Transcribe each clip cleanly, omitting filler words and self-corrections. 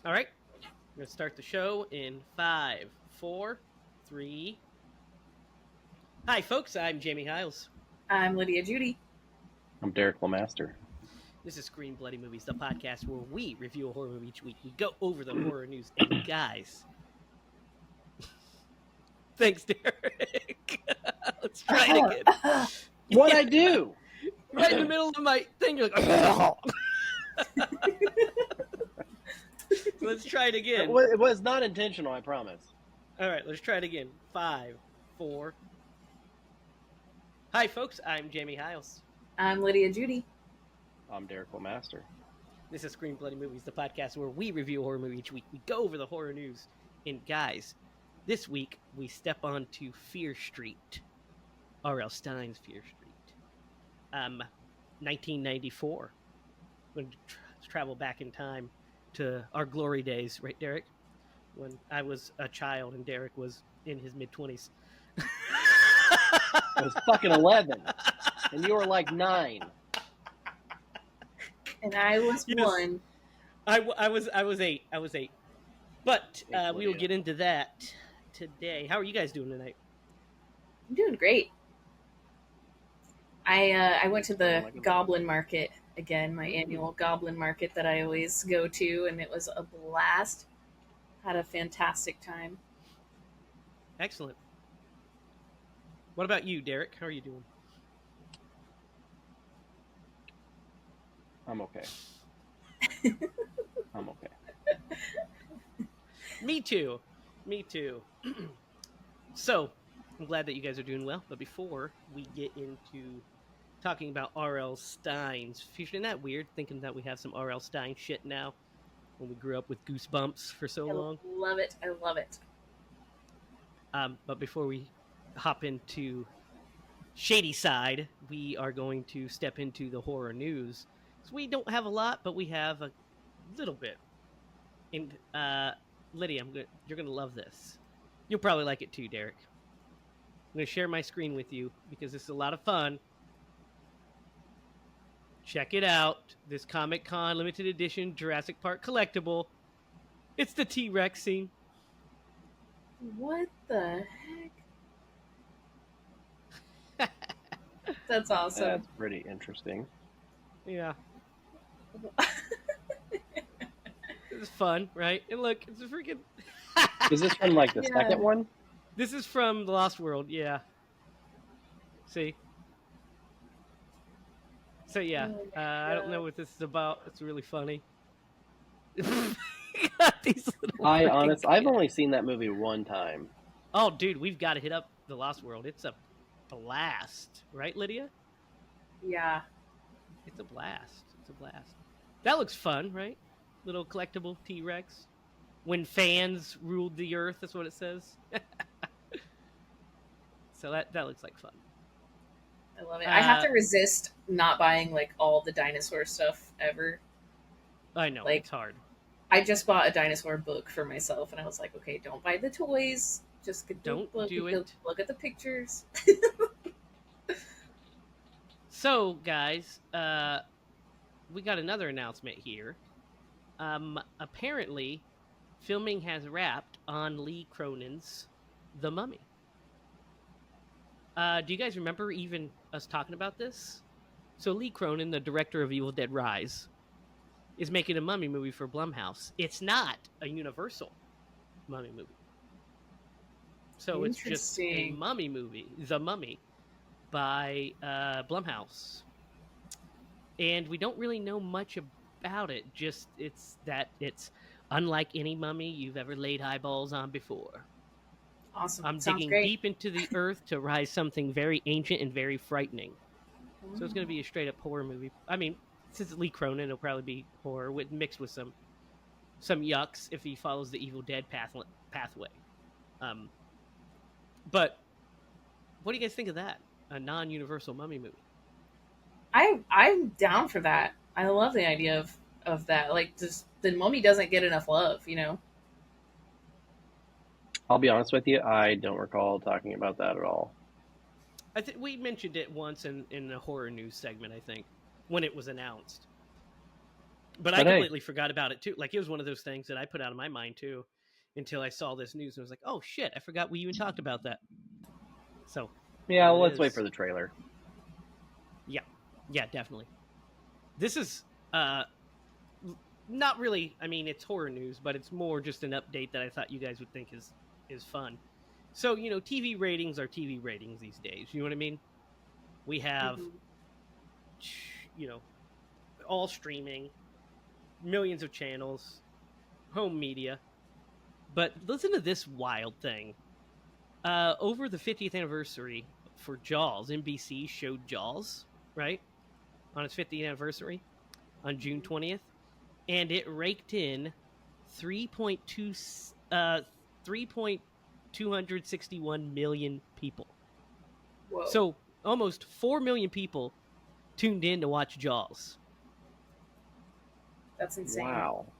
All right, we're going to start the show in 5, 4, 3. Hi, folks. I'm Jamie Hiles. I'm Lydia Judy. I'm Derek Lemaster. This is Screen Bloody Movies, the podcast where we review a horror movie each week. We go over the horror news. And guys, thanks, Derek. Let's try it again. What'd I do? Right in the middle of my thing, you're like, so let's try it again. It was not intentional, I promise. All right, let's try it again. 5, 4. Hi, folks. I'm Jamie Hiles. I'm Lydia Judy. I'm Derek Lemaster. This is Screen Bloody Movies, the podcast where we review a horror movie each week. We go over the horror news. And guys, this week we step onto Fear Street, R.L. Stine's Fear Street. 1994. We're going to travel back in time to our glory days, right, Derek? When I was a child and Derek was in his mid-20s. I was fucking 11, and you were like 9. And I was Yes. 1. I was 8. I was 8. But we will get into that today. How are you guys doing tonight? I'm doing great. I went to the Like a Goblin Market again, my annual Goblin Market that I always go to, and it was a blast. Had a fantastic time. Excellent. What about you, Derek? How are you doing? I'm okay. I'm okay. Me too. Me too. So, I'm glad that you guys are doing well. But before we get into talking about R.L. Stine's future, isn't that weird thinking that we have some R.L. Stine shit now when we grew up with Goosebumps for so I long? love it. I love it. But before we hop into shady side, we are going to step into the horror news. So we don't have a lot, but we have a little bit. And Lydia, you're gonna love this. You'll probably like it too, Derek. I'm gonna share my screen with you because this is a lot of fun. Check it out. This Comic Con limited edition Jurassic Park collectible. It's the T-Rex scene. What the heck? That's awesome. That's pretty interesting. Yeah. It's fun, right? And look, it's a freaking. Is this from like the Yeah. second one? This is from The Lost World, yeah. See? So yeah, Oh my I don't know God. what this is about. It's really funny. Got these little I've only seen that movie one time. Oh, dude, we've got to hit up The Lost World. It's a blast, right, Lydia? Yeah. It's a blast. It's a blast. That looks fun, right? Little collectible T-Rex. When fans ruled the earth, that's what it says. So that looks like fun. I love it. I have to resist not buying like all the dinosaur stuff ever. I know, Like- it's hard. I just bought a dinosaur book for myself, and I was like, okay, don't buy the toys. Just get the Don't book, do and it. Look at the pictures. So, guys, we got another announcement here. Apparently, filming has wrapped on Lee Cronin's The Mummy. Do you guys remember even us talking about this? So Lee Cronin, the director of Evil Dead Rise, is making a Mummy movie for Blumhouse. It's not a Universal Mummy movie. So it's just a Interesting. Mummy movie, The Mummy, by Blumhouse. And we don't really know much about it. Just it's unlike any mummy you've ever laid eyeballs on before. Awesome. I'm Sounds digging great. deep into the earth to rise something very ancient and very frightening. So it's going to be a straight up horror movie. I mean, since it's Lee Cronin, it'll probably be horror mixed with some yucks if he follows the Evil Dead pathway. But what do you guys think of that? A non-universal mummy movie? I'm down for that. I love the idea of that. Like, just the Mummy doesn't get enough love, you know. I'll be honest with you, I don't recall talking about that at all. I think we mentioned it once in the horror news segment. I think when it was announced. But I But hey, completely forgot about it too. Like it was one of those things that I put out of my mind too, until I saw this news and I was like, "Oh shit, I forgot we even talked about that." So yeah, there well, it let's wait is. for the trailer. Yeah, yeah, definitely. This is uh not really. I mean, it's horror news, but it's more just an update that I thought you guys would think is fun. So TV ratings are TV ratings these days. You know what I mean? We have Mhm. you know all streaming, millions of channels, home media. But listen to this wild thing. Over the 50th anniversary for Jaws, NBC showed Jaws, right? On its 50th anniversary on June Mhm. 20th. And it raked in 3.2 3.261 million people. Whoa, So almost 4 million people tuned in to watch Jaws. that's insane. Wow,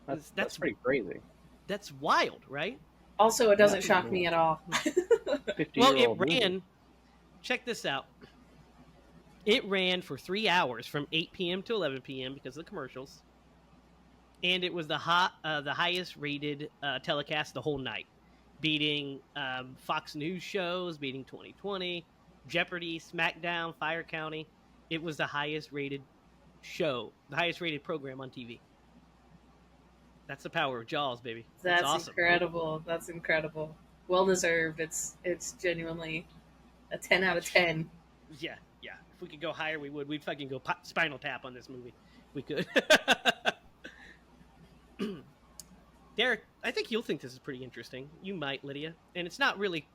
that's That's pretty crazy. that's wild, right? Also, it Yeah, doesn't for shock a me at all. 50 Well, year it old movie. ran. Check this out. It ran for 3 hours from 8 p.m. to 11 p.m. because of the commercials, and it was the highest rated telecast the whole night, beating Fox News shows, beating 2020, Jeopardy, SmackDown, Fire County. It was the highest rated show, the highest rated program on TV. That's the power of Jaws, baby. That's That's awesome. incredible. That's incredible. Well deserved. It's genuinely a 10 out of 10. Yeah, yeah. If we could go higher, we would. We'd fucking go Spinal Tap on this movie. We could. Derek, I think you'll think this is pretty interesting. You might, Lydia. And it's not really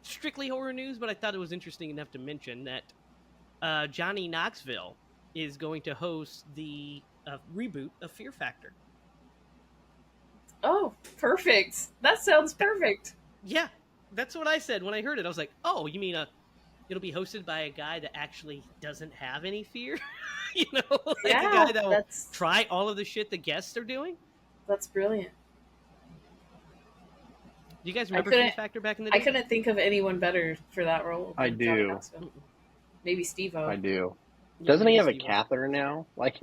strictly horror news, but I thought it was interesting enough to mention that Johnny Knoxville is going to host the reboot of Fear Factor. Oh, perfect. That sounds perfect. Yeah, that's what I said when I heard it. I was like, "Oh, you mean it'll be hosted by a guy that actually doesn't have any fear? Like a Yeah, guy that will that's try all of the shit the guests are doing." that's brilliant. Do you guys I remember Fear couldn't Factor back in the I day? couldn't think of anyone better for that role I than Johnny do. Knoxville. Maybe Steve-O. I do. Yeah, Doesn't he maybe have a Steve. catheter now? Like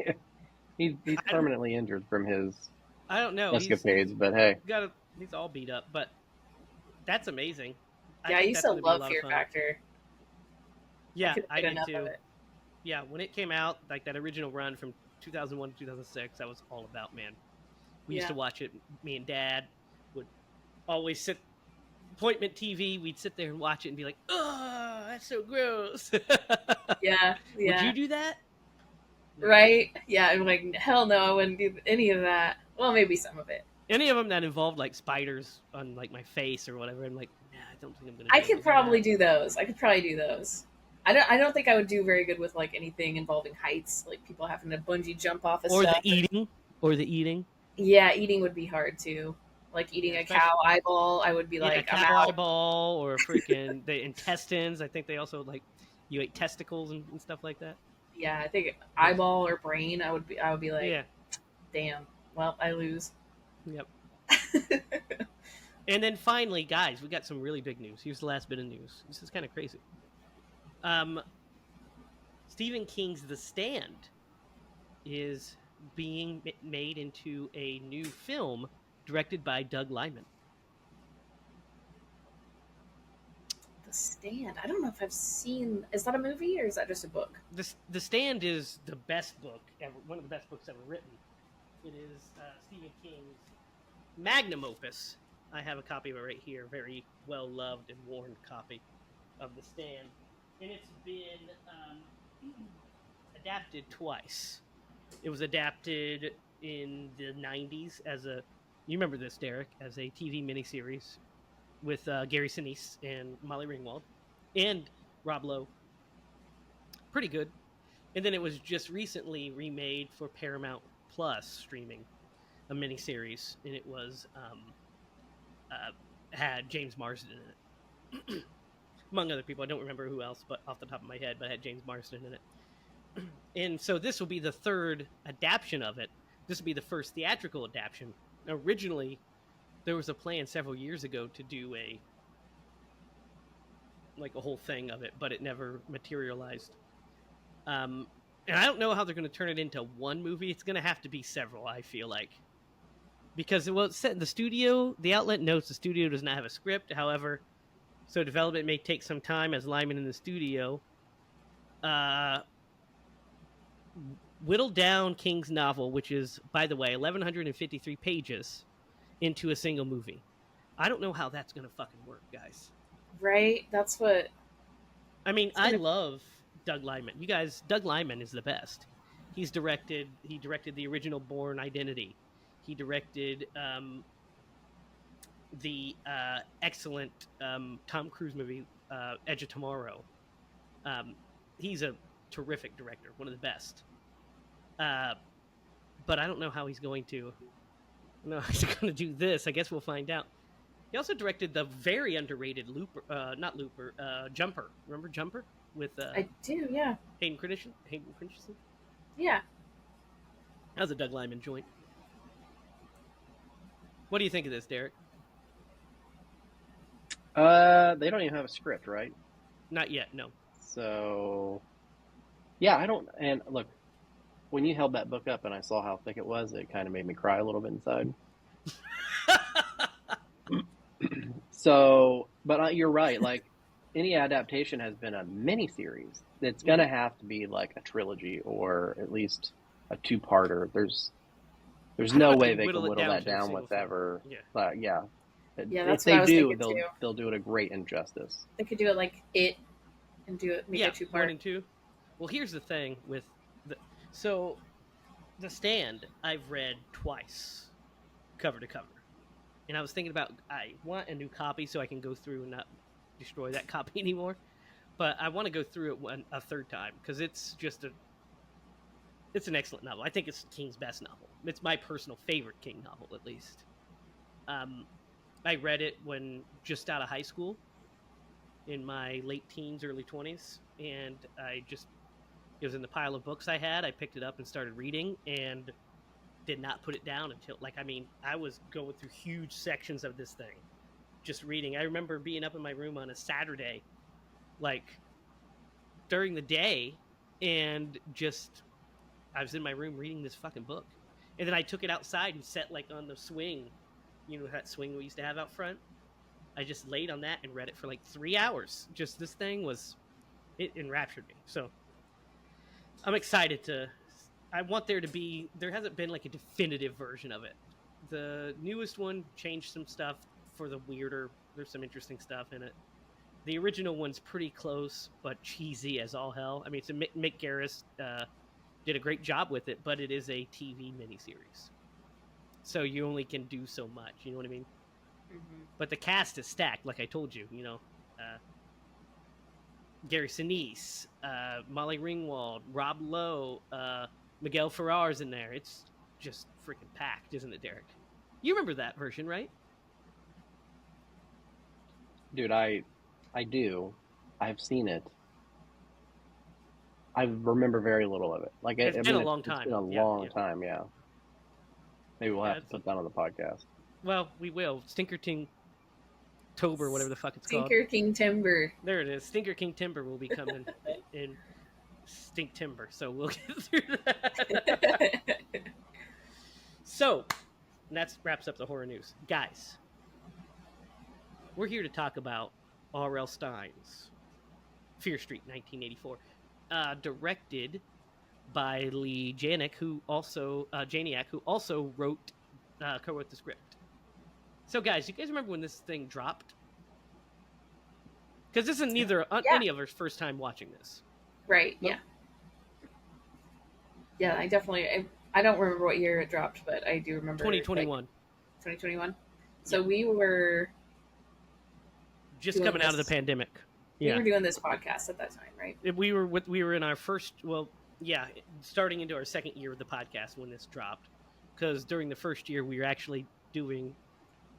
he's I don't. permanently injured from his I don't know. He's escapades. But hey, he's all beat up, but that's amazing. I Yeah, I think used that's to going to be a love lot of Fear fun. Factor. I Yeah, couldn't I get did enough of too. it. Yeah, when it came out, like that original run from 2001 to 2006, that was all about, man. We used Yeah. to watch it. Me and Dad would always sit appointment TV. We'd sit there and watch it and be like, "Oh, that's so gross." Yeah, Would you yeah. do that? No. Right? Yeah, I'm like, hell no, I wouldn't do any of that. Well, maybe some of it. Any of them that involved like spiders on like my face or whatever, I'm like, nah, I don't think I'm gonna I be able could to do that. probably do those. I could probably do those. I don't think I would do very good with like anything involving heights, like people having to bungee jump off of Or the stuff. eating, or the eating. Yeah, eating would be hard too. Like eating Yeah, a cow especially eyeball, I would be yeah, like, I'm cow out. eyeball or freaking the intestines. I think they also like you ate testicles and stuff like that. Yeah, I think Those, eyeball or brain, I would be like, yeah, damn. Well, I lose. yep. And then finally, guys, we got some really big news. Here's the last bit of news. This is kind of crazy. Um, Stephen King's The Stand is being made into a new film directed by Doug Liman. The Stand. I don't know if I've seen. Is that a movie or is that just a book? The Stand is the best book ever, one of the best books ever written. It is Stephen King's magnum opus. I have a copy of it right here, very well loved and worn copy of The Stand, and it's been adapted twice. It was adapted in the '90s as a, you remember this, Derek, as a TV miniseries with Gary Sinise and Molly Ringwald and Rob Lowe. Pretty good. And then it was just recently remade for Paramount Plus streaming, a miniseries, and it was uh, had James Marsden in it, among other people. I don't remember who else, but off the top of my head, but it had James Marsden in it. And so this will be the third adaptation of it. This will be the first theatrical adaptation. Originally, there was a plan several years ago to do a whole thing of it, but it never materialized. And I don't know how they're going to turn it into one movie. It's going to have to be several, I feel like. Because, well, it's set in the studio. The outlet notes the studio does not have a script. However, so development may take some time as linemen in the studio whittle down King's novel, which is, by the way, 1,153 pages, into a single movie. I don't know how that's going to fucking work, guys. Right? That's what. I mean, I love Doug Liman. You guys, Doug Liman is the best. He directed the original Bourne Identity. He directed the excellent Tom Cruise movie, Edge of Tomorrow. He's a terrific director, one of the best. But I don't know how he's going to. No, he's going to do this. I guess we'll find out. He also directed the very underrated Jumper. Remember Jumper with? I do, yeah. Hayden Christensen. Yeah. That was a Doug Liman joint. What do you think of this, Derek? They don't even have a script, right? Not yet, no. So, yeah, I don't. And look, when you held that book up and I saw how thick it was, it kind of made me cry a little bit inside. So, but you're right. Like, any adaptation has been a miniseries. It's gonna have to be like a trilogy or at least a two-parter. There's no way they can whittle that down whatever. Yeah. But yeah, that's if they what I was do, thinking, they'll do it a great injustice. They could do it like It and do it make it two-part. 1 and 2. Well, here's the thing with The Stand I've read twice, cover to cover. And I was thinking about, I want a new copy so I can go through and not destroy that copy anymore. But I want to go through it a third time because it's just it's an excellent novel. I think it's King's best novel. It's my personal favorite King novel, at least. I read it when just out of high school in my late teens, early 20s. And it was in the pile of books I had. I picked it up and started reading and did not put it down until, I was going through huge sections of this thing, just reading. I remember being up in my room on a Saturday, during the day, and I was in my room reading this fucking book. And then I took it outside and sat, on the swing. You know that swing we used to have out front? I just laid on that and read it for 3 hours. Just this thing it enraptured me. So I'm excited I want there hasn't been a definitive version of it. The newest one changed some stuff for the weirder, there's some interesting stuff in it. The original one's pretty close, but cheesy as all hell. I mean, it's Mick Garris did a great job with it, but it is a TV miniseries. So you only can do so much, you know what I mean? Mm-hmm. But the cast is stacked, like I told you, Gary Sinise, Molly Ringwald, Rob Lowe, Miguel Ferrar's in there. It's just freaking packed, isn't it, Derek? You remember that version, right? Dude, I do. I've seen it. I remember very little of it. It's been a long time. It's been a long time, yeah. Maybe we'll have to put that on the podcast. Well, we will. Stinker King Tober, whatever the fuck it's called. Stinker King Timber. There it is. Stinker King Timber will be coming in Stink Timber, so we'll get through that. So, that wraps up the horror news. Guys, we're here to talk about R.L. Stine's Fear Street, 1984. Directed by Lee Janiak, who also co-wrote the script. So, guys, you guys remember when this thing dropped? Because this isn't any of our first time watching this. Right, Nope. yeah. Yeah, I don't remember what year it dropped, but I do remember 2021. 2021? So we were just coming out of the pandemic. We were doing this podcast at that time, right? We were in our first, starting into our second year of the podcast when this dropped. Because during the first year, we were actually doing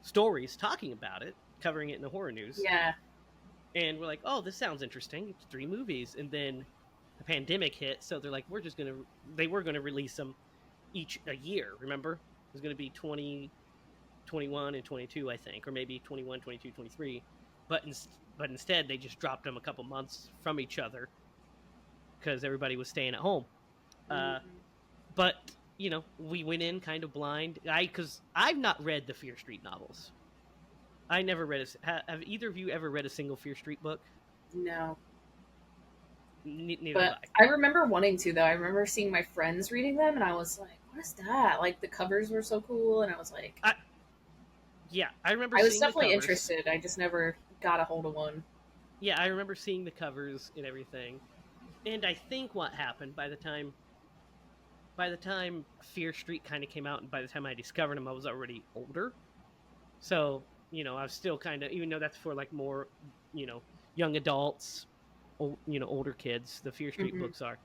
stories talking about it, covering it in the horror news. Yeah. And we're like, oh, this sounds interesting. It's 3 movies. And then the pandemic hit, so they're like, they were going to release them each a year, remember? It was going to be 20, 21, and 22, I think. Or maybe 21, 22, 23. But instead, they just dropped them a couple months from each other because everybody was staying at home. But we went in kind of blind. Because I've not read the Fear Street novels. I never read have either of you ever read a single Fear Street book? No. Neither But have I. I remember wanting to, though. I remember seeing my friends reading them, and I was like, what is that? Like, the covers were so cool, and I was like... I remember I was seeing the definitely covers. interested. I just never got a hold of one. Yeah, I remember seeing the covers and everything. And I think what happened by the time Fear Street kind of came out, and by the time I discovered them, I was already older. So, I was still kind of, even though that's for like more, young adults, older kids, the Fear Street books are.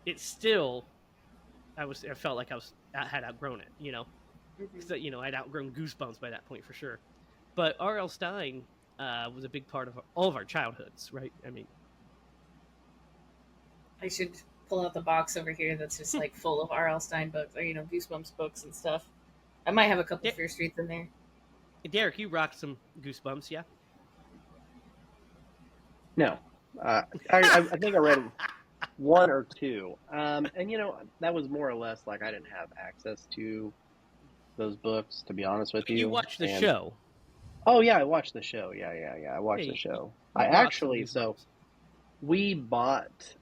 It's still, I felt like I had outgrown it, because I'd outgrown Goosebumps by that point for sure. But R.L. Stine was a big part of all of our childhoods, right? I mean, I should pull out the box over here that's just like full of R.L. Stine books, or Goosebumps books and stuff. I might have a couple Fear Streets in there. Derek, you rocked some Goosebumps, yeah? No, I think I read one or two, and that was more or less like I didn't have access to those books, to be honest with you. You watched the show. Oh yeah, I watched the show. Yeah. I watched the show. I actually we bought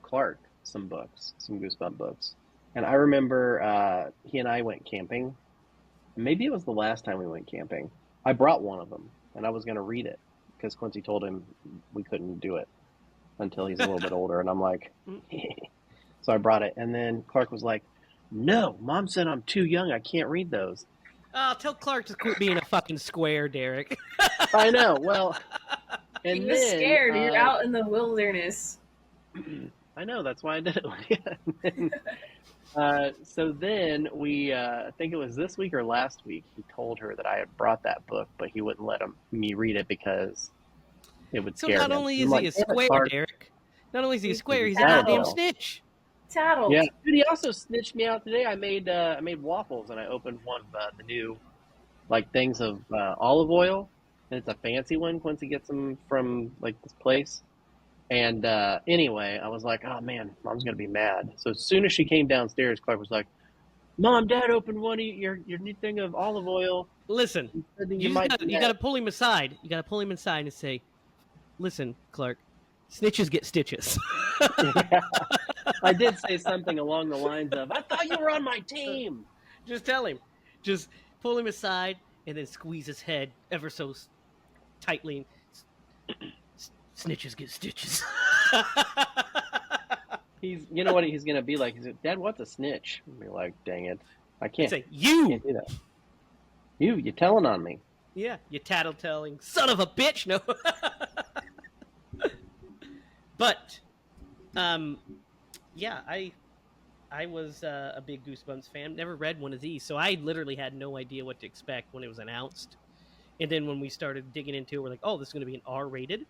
Clark some Goosebump books, and I remember he and I went camping. Maybe it was the last time we went camping. I brought one of them, and I was going to read it because Quincy told him we couldn't do it until he's a little bit older, and I'm like, so I brought it, and then Clark was like, "No, Mom said I'm too young. I can't read those." Tell Clark to quit being a fucking square, Derek. I know. Well, and he was scared. You're out in the wilderness. I know. That's why I did it. So then we, I think it was this week or last week, he told her that I had brought that book, but he wouldn't let me read it because it would scare him. So not only is he a square, Derek, not only is he a square, he's a goddamn snitch. Tattled. Yeah, dude, he also snitched me out today. I made waffles, and I opened one of the new things of olive oil, and it's a fancy one. Quincy gets them from this place. And anyway, I was like, oh man, Mom's gonna be mad. So as soon as she came downstairs, Clark was like, Mom, Dad opened one of your new thing of olive oil. Listen, you gotta pull him aside. You gotta pull him aside and say, listen, Clark, snitches get stitches. Yeah. I did say something along the lines of, I thought you were on my team. Just tell him. Just pull him aside and then squeeze his head ever so tightly. Snitches get stitches. You know what he's gonna be like? He's like, Dad, what's a snitch? I'll be like, dang it, I can't. Say, you can't do that. You're telling on me. Yeah, you tattletelling son of a bitch. No. But, yeah, I was a big Goosebumps fan. Never read one of these, so I literally had no idea what to expect when it was announced. And then when we started digging into it, we're like, oh, this is going to be an R-rated.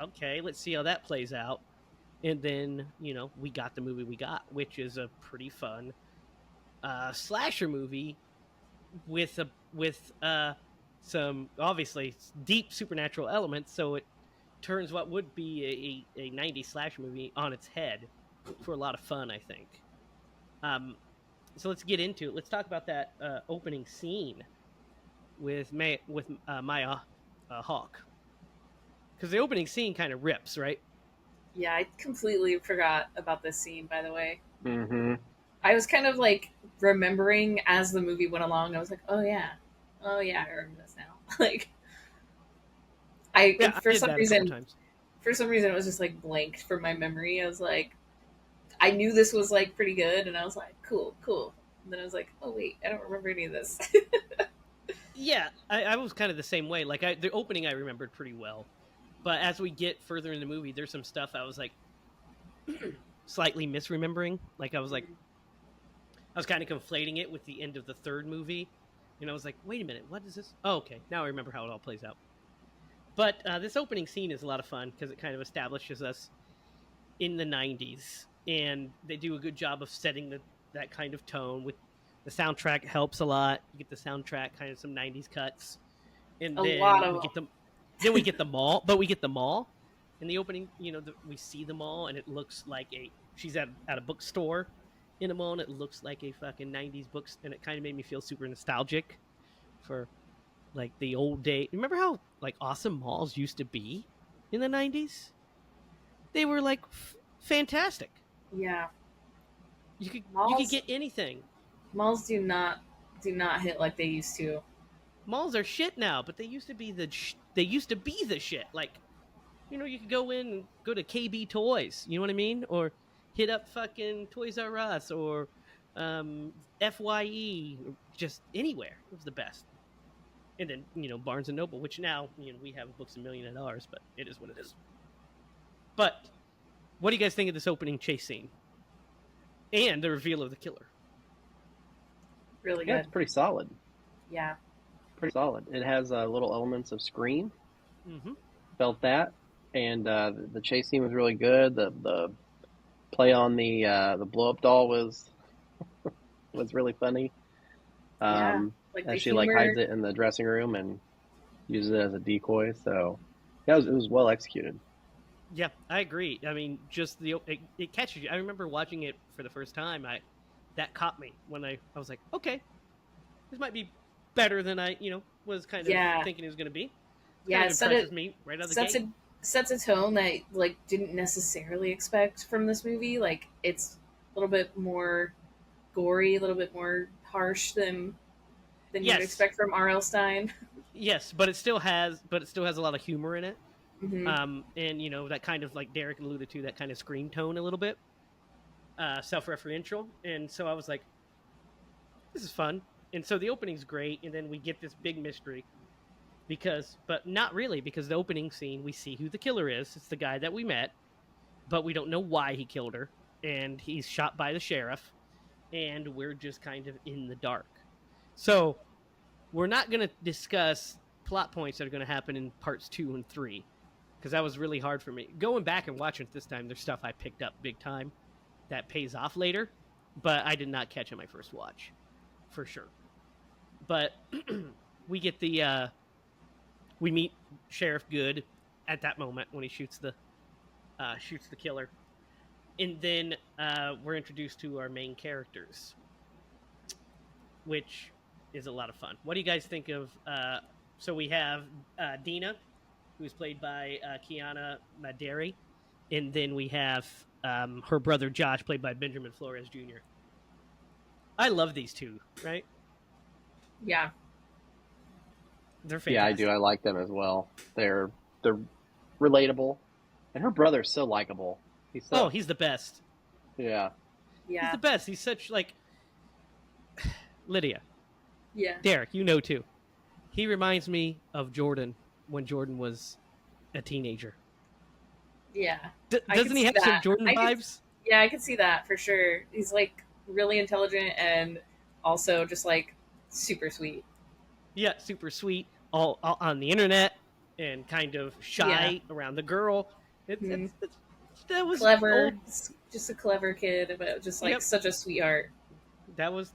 Okay, let's see how that plays out. And then, we got the movie we got, which is a pretty fun slasher movie with some, obviously, deep supernatural elements, so it turns what would be a 90s slasher movie on its head for a lot of fun, I think. So let's get into it. Let's talk about that opening scene with Maya Hawke. Because the opening scene kind of rips, right? Yeah, I completely forgot about this scene, by the way. Mm-hmm. I was kind of remembering as the movie went along. I was like, oh yeah, I remember this now. For some reason it was just blanked from my memory. I was like, I knew this was pretty good, and I was like, cool. And then I was like, oh wait, I don't remember any of this. Yeah, I was kind of the same way. The opening I remembered pretty well. But as we get further in the movie, there's some stuff I was slightly misremembering. I was kind of conflating it with the end of the third movie. And I was like, wait a minute, what is this? Oh, okay, now I remember how it all plays out. But this opening scene is a lot of fun because it kind of establishes us in the 90s. And they do a good job of setting that kind of tone. With the soundtrack helps a lot. You get the soundtrack, kind of some 90s cuts. And then we get the mall. But we get the mall in the opening. We see the mall, and it looks like a she's at a bookstore in a mall, and it looks like a fucking 90s books, and it kind of made me feel super nostalgic for like the old day. Remember how like awesome malls used to be in the 90s? They were like fantastic. Yeah. You could Malls get anything. malls do not hit like they used to. Malls are shit now, but they used to be they used to be the shit. Like, you could go in and go to KB Toys, you know what I mean? Or hit up fucking Toys R Us or FYE, or just anywhere. It was the best. And then, Barnes and Noble, which now, we have books $1 million, but it is what it is. But what do you guys think of this opening chase scene? And the reveal of the killer? Really good. Yeah, it's pretty solid. Yeah. Pretty solid. It has little elements of Scream. Mm-hmm. Felt that. And the chase scene was really good. The play on the blow up doll was really funny. Yeah, like and the she humor. hides it in the dressing room and uses it as a decoy. So yeah, it was well executed. Yeah, I agree. I mean, just it catches you. I remember watching it for the first time. That caught me when I was like, okay, this might be better than I was kind of thinking it was going to be. Yeah, it impresses me right out of the gate. Sets a tone that I like didn't necessarily expect from this movie. Like it's a little bit more gory, a little bit more harsh than you'd expect from R.L. Stine. Yes, but it still has a lot of humor in it. Mm-hmm. And that kind of, like Derek alluded to, that kind of Scream tone a little bit, self-referential. And so I was like, this is fun. And so the opening's great, and then we get this big mystery but not really, because the opening scene, we see who the killer is. It's the guy that we met, but we don't know why he killed her, and he's shot by the sheriff, and we're just kind of in the dark. So we're not going to discuss plot points that are going to happen in parts 2 and 3, because that was really hard for me. Going back and watching it this time, there's stuff I picked up big time that pays off later, but I did not catch in my first watch, for sure. But we get we meet Sheriff Good at that moment when he shoots the killer, and then we're introduced to our main characters, which is a lot of fun. What do you guys think of? So we have Dina, who's played by Kiana Maderi, and then we have her brother Josh, played by Benjamin Flores Jr. I love these two, right? Yeah. They're fantastic. Yeah, I do. I like them as well. They're relatable, and her brother's so likable. He's the best. Yeah. Yeah. He's the best. He's such like Lydia. Yeah. Derek, too. He reminds me of Jordan when Jordan was a teenager. Yeah. Doesn't he have some Jordan vibes? I can see that for sure. He's like really intelligent and also just like super sweet. Yeah, super sweet. All on the internet and kind of shy around the girl. That was clever. Just a clever kid, but just like such a sweetheart. That was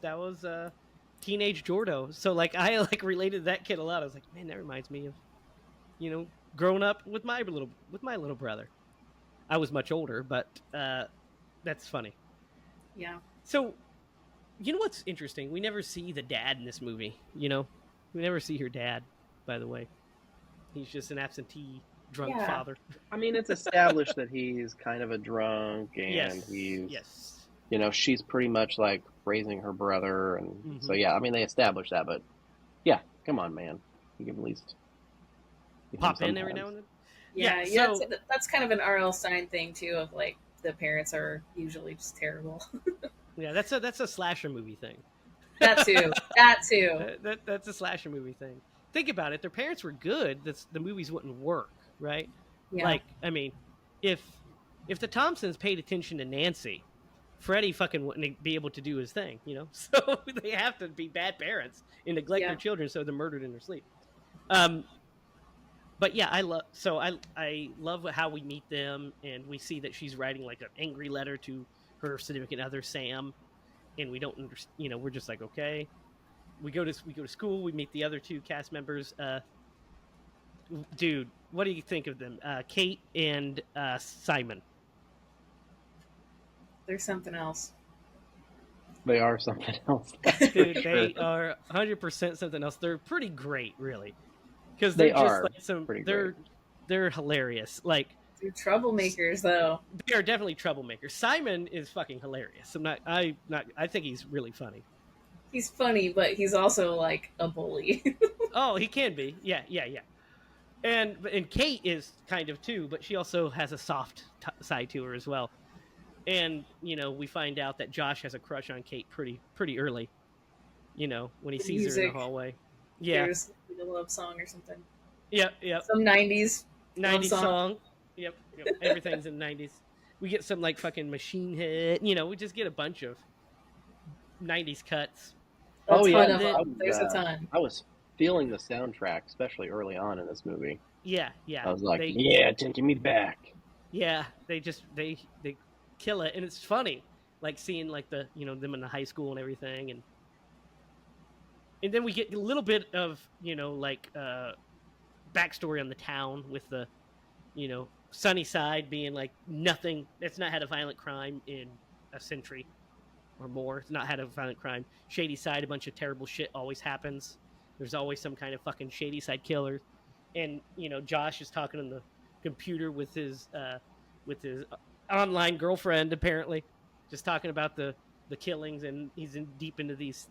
teenage Jordo. So like I like related to that kid a lot. I was like, man, that reminds me of growing up with my little brother. I was much older, but that's funny. Yeah. So what's interesting? We never see the dad in this movie. We never see her dad, by the way. He's just an absentee drunk father. I mean, it's established that he's kind of a drunk, and he's she's pretty much like raising her brother, and so I mean, they established that, but yeah, come on, man, you can at least pop in every now and then. Yeah, so that's kind of an R.L. Stine thing too, of like the parents are usually just terrible. Yeah, that's a slasher movie thing. That too. That's a slasher movie thing. Think about it. Their parents were good. The movies wouldn't work, right? Yeah. Like, I mean, if the Thompsons paid attention to Nancy, Freddie fucking wouldn't be able to do his thing, So they have to be bad parents and neglect their children, so they're murdered in their sleep. But yeah, I love how we meet them, and we see that she's writing like an angry letter to her significant other Sam, and we don't understand. We're just like, okay. We go to school. We meet the other two cast members. Dude, what do you think of them? Kate and Simon. They're something else. They are something else. Dude, Sure. they are 100% something else. They're pretty great, really, because they're They just are like some. pretty great. They're hilarious. Like They're troublemakers, though. they are definitely troublemakers. Simon is fucking hilarious. I think he's really funny. He's funny, but he's also like a bully. Oh, he can be. Yeah, yeah, yeah. And Kate is kind of too, but she also has a soft side to her as well. And we find out that Josh has a crush on Kate pretty early. When he The sees her in the music, hallway. Yeah. there's like a love song or something. Yep. Yep. Some 90s love 90s song. song. Yep. Yep. Everything's in the 90s. We get some like fucking Machine Head. We just get a bunch of 90s cuts. A Oh yeah, ton of then, them. There's a ton. I was feeling the soundtrack, especially early on in this movie. yeah, yeah. I was like, yeah, taking me back. Yeah, they kill it, and it's funny, like seeing like the them in the high school and everything, and then we get a little bit of like backstory on the town with the Sunnyside being like nothing. It's not had a violent crime in a century or more. It's not had a violent crime. Shady Side, a bunch of terrible shit always happens. There's always some kind of fucking Shady Side killer, and Josh is talking on the computer with his online girlfriend, apparently, just talking about the killings, and he's deep into these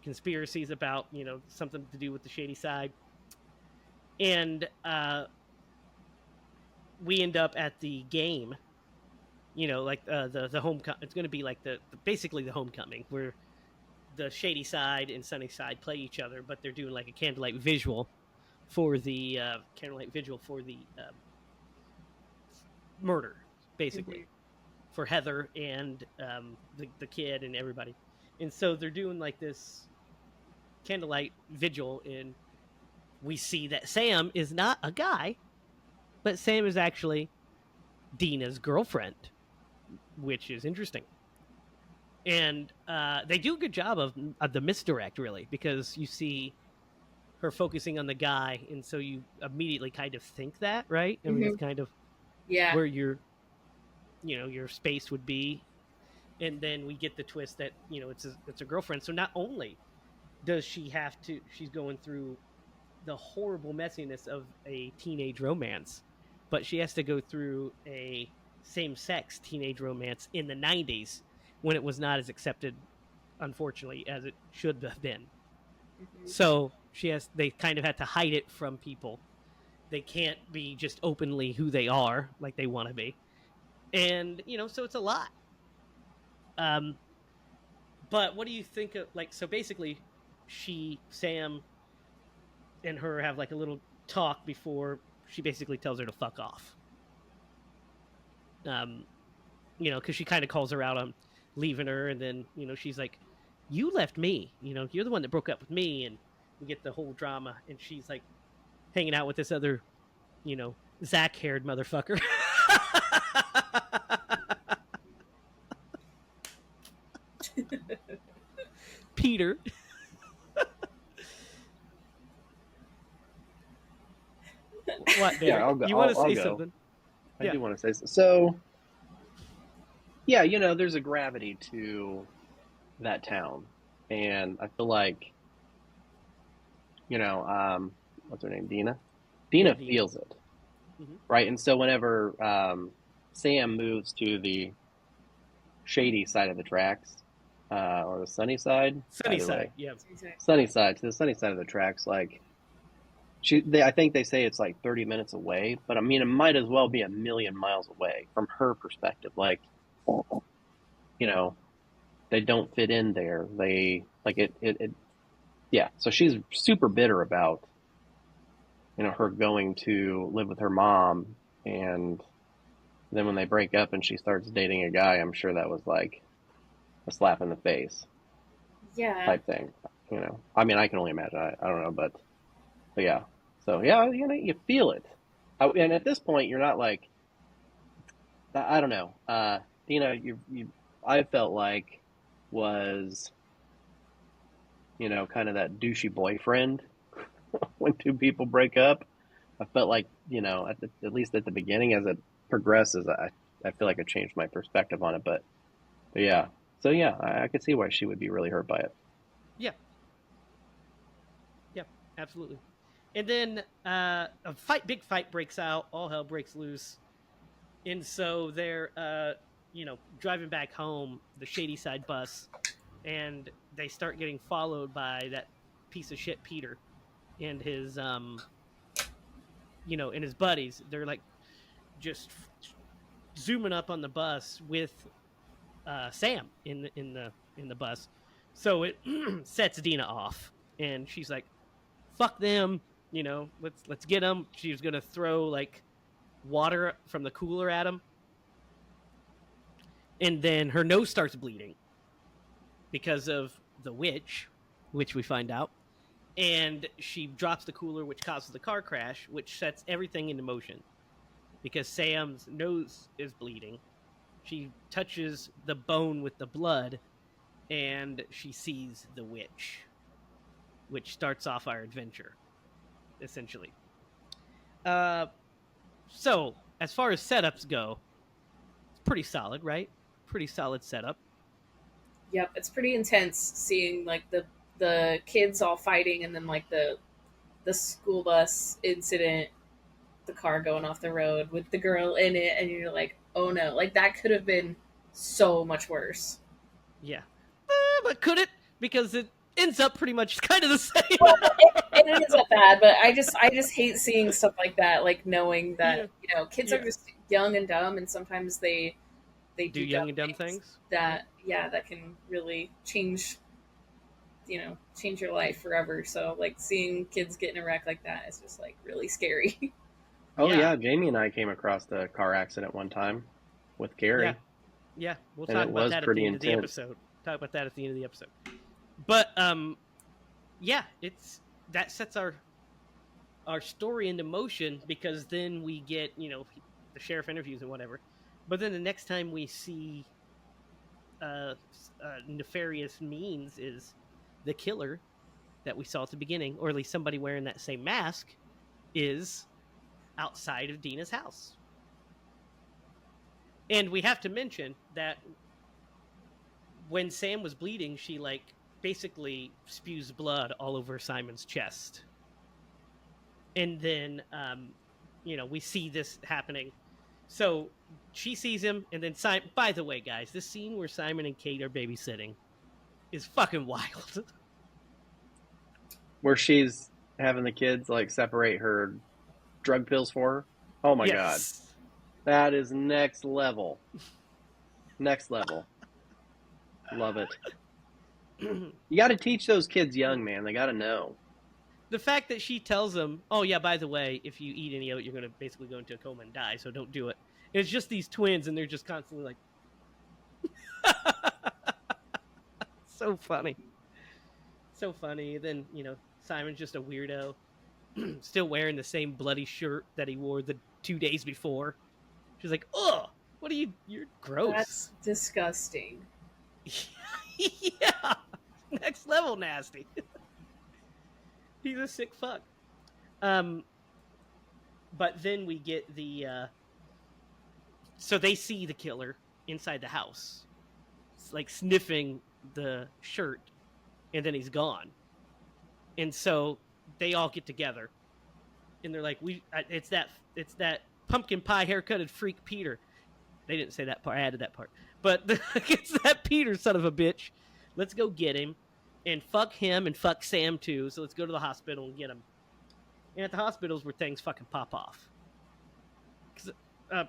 conspiracies about something to do with the Shady Side, and we end up at the game. Like the home. It's going to be like basically the homecoming where the Shady Side and Sunny Side play each other, but they're doing like a candlelight visual for the murder, basically, for Heather and the kid and everybody. And so they're doing like this candlelight vigil, and we see that Sam is not a guy, but Sam is actually Dina's girlfriend, which is interesting. And they do a good job of the misdirect, really, because you see her focusing on the guy, and so you immediately kind of think that, right? I mean, it's kind of where your space would be, and then we get the twist that it's a girlfriend. So not only does she's going through the horrible messiness of a teenage romance, but she has to go through a same-sex teenage romance in the 90s when it was not as accepted, unfortunately, as it should have been. So they kind of had to hide it from people. They can't be just openly who they are like they want to be. And, so it's a lot. But what do you think of, like, so basically Sam and her have like a little talk before she basically tells her to fuck off. Because she kind of calls her out on leaving her, and then she's like, "You left me. You're the one that broke up with me," and we get the whole drama, and she's like hanging out with this other, Zach-haired motherfucker. Peter. What? Yeah, I'll go. You want to say go. something? I do want to say so. Yeah, there's a gravity to that town, and I feel like, what's her name, Dina? Dina feels it, right? And so whenever Sam moves to the shady side of the tracks, or the sunny side, yeah, sunny side, to the sunny side of the tracks, like. I think they say it's like 30 minutes away, but I mean, it might as well be a million miles away from her perspective. Like, they don't fit in there. They like it. Yeah. So she's super bitter about, her going to live with her mom. And then when they break up and she starts dating a guy, I'm sure that was like a slap in the face. Yeah. Type thing. I mean, I can only imagine. I don't know, but yeah. So yeah, you feel it, and at this point, you're not like, I don't know, I felt like was, kind of that douchey boyfriend when two people break up. I felt like, at least at the beginning, as it progresses, I feel like it changed my perspective on it. But But yeah. So yeah, I could see why she would be really hurt by it. Yeah, yeah, absolutely. And then big fight breaks out. All hell breaks loose, and so they're driving back home, the Shady Side bus, and they start getting followed by that piece of shit Peter and his and his buddies. They're like just zooming up on the bus with Sam in the bus. So it sets Dina off, and she's like, "Fuck them, let's get them." She was gonna throw like water from the cooler at him, and then her nose starts bleeding because of the witch, which we find out. And she drops the cooler, which causes the car crash, which sets everything into motion because Sam's nose is bleeding. She touches the bone with the blood, and she sees the witch, which starts off our adventure, essentially. Uh, so as far as setups go, it's pretty solid, right? Pretty solid setup. Yep, it's pretty intense seeing like the kids all fighting, and then like the school bus incident, the car going off the road with the girl in it, and you're like, oh no, like that could have been so much worse. Yeah, but could it? Because it ends up pretty much kind of the same. Well, it ends up bad, but I just hate seeing stuff like that, like knowing that kids Yeah. are just young and dumb, and sometimes they Do do young dumb and dumb things things. that that can really change your life forever. So like seeing kids get in a wreck like that is just like really scary. Oh Yeah, yeah, Jamie and I came across the car accident one time with yeah, Gary, yeah. We'll and talk it about was that at the pretty end of the intense. episode. Talk about that at the end of the episode. But yeah, it's that sets our story into motion because then we get the sheriff interviews and whatever. But then the next time we see nefarious means is the killer that we saw at the beginning, or at least somebody wearing that same mask, is outside of Dina's house. And we have to mention that when Sam was bleeding, she like basically spews blood all over Simon's chest. And then we see this happening. So she sees him, and then Simon. By the way, guys, this scene where Simon and Kate are babysitting is fucking wild. Where she's having the kids like separate her drug pills for her. Oh my god, Yes. that is next level. Next level. Love it. You got to teach those kids young, man. They got to know. The fact that she tells him, "Oh yeah, by the way, if you eat any of it, you're gonna basically go into a coma and die. So don't do it." And it's just these twins, and they're just constantly like, so funny, so funny. Then Simon's just a weirdo, still wearing the same bloody shirt that he wore the 2 days before. She's like, "Oh, what are you? You're gross." That's disgusting. Yeah, next level nasty. He's a sick fuck. Um, but then we get so they see the killer inside the house, it's like sniffing the shirt, and then he's gone. And so they all get together, and they're like, it's that pumpkin pie haircutted freak Peter." They didn't say that part. I added that part. But it's that Peter son of a bitch. Let's go get him, and fuck him and fuck Sam too. So let's go to the hospital and get him. And at the hospitals where things fucking pop off.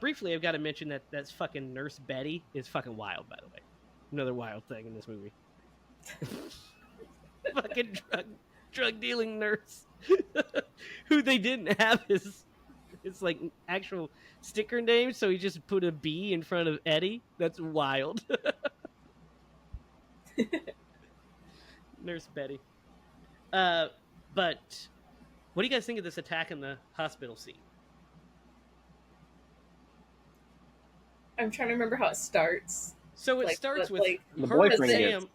Briefly, I've got to mention that that's fucking Nurse Betty is fucking wild, by the way. Another wild thing in this movie. Fucking drug dealing nurse who they didn't have his like actual sticker name, so he just put a B in front of Eddie. That's wild. Nurse Betty. But what do you guys think of this attack in the hospital scene? I'm trying to remember how it starts. So it starts with the her and boyfriend Sam. gets.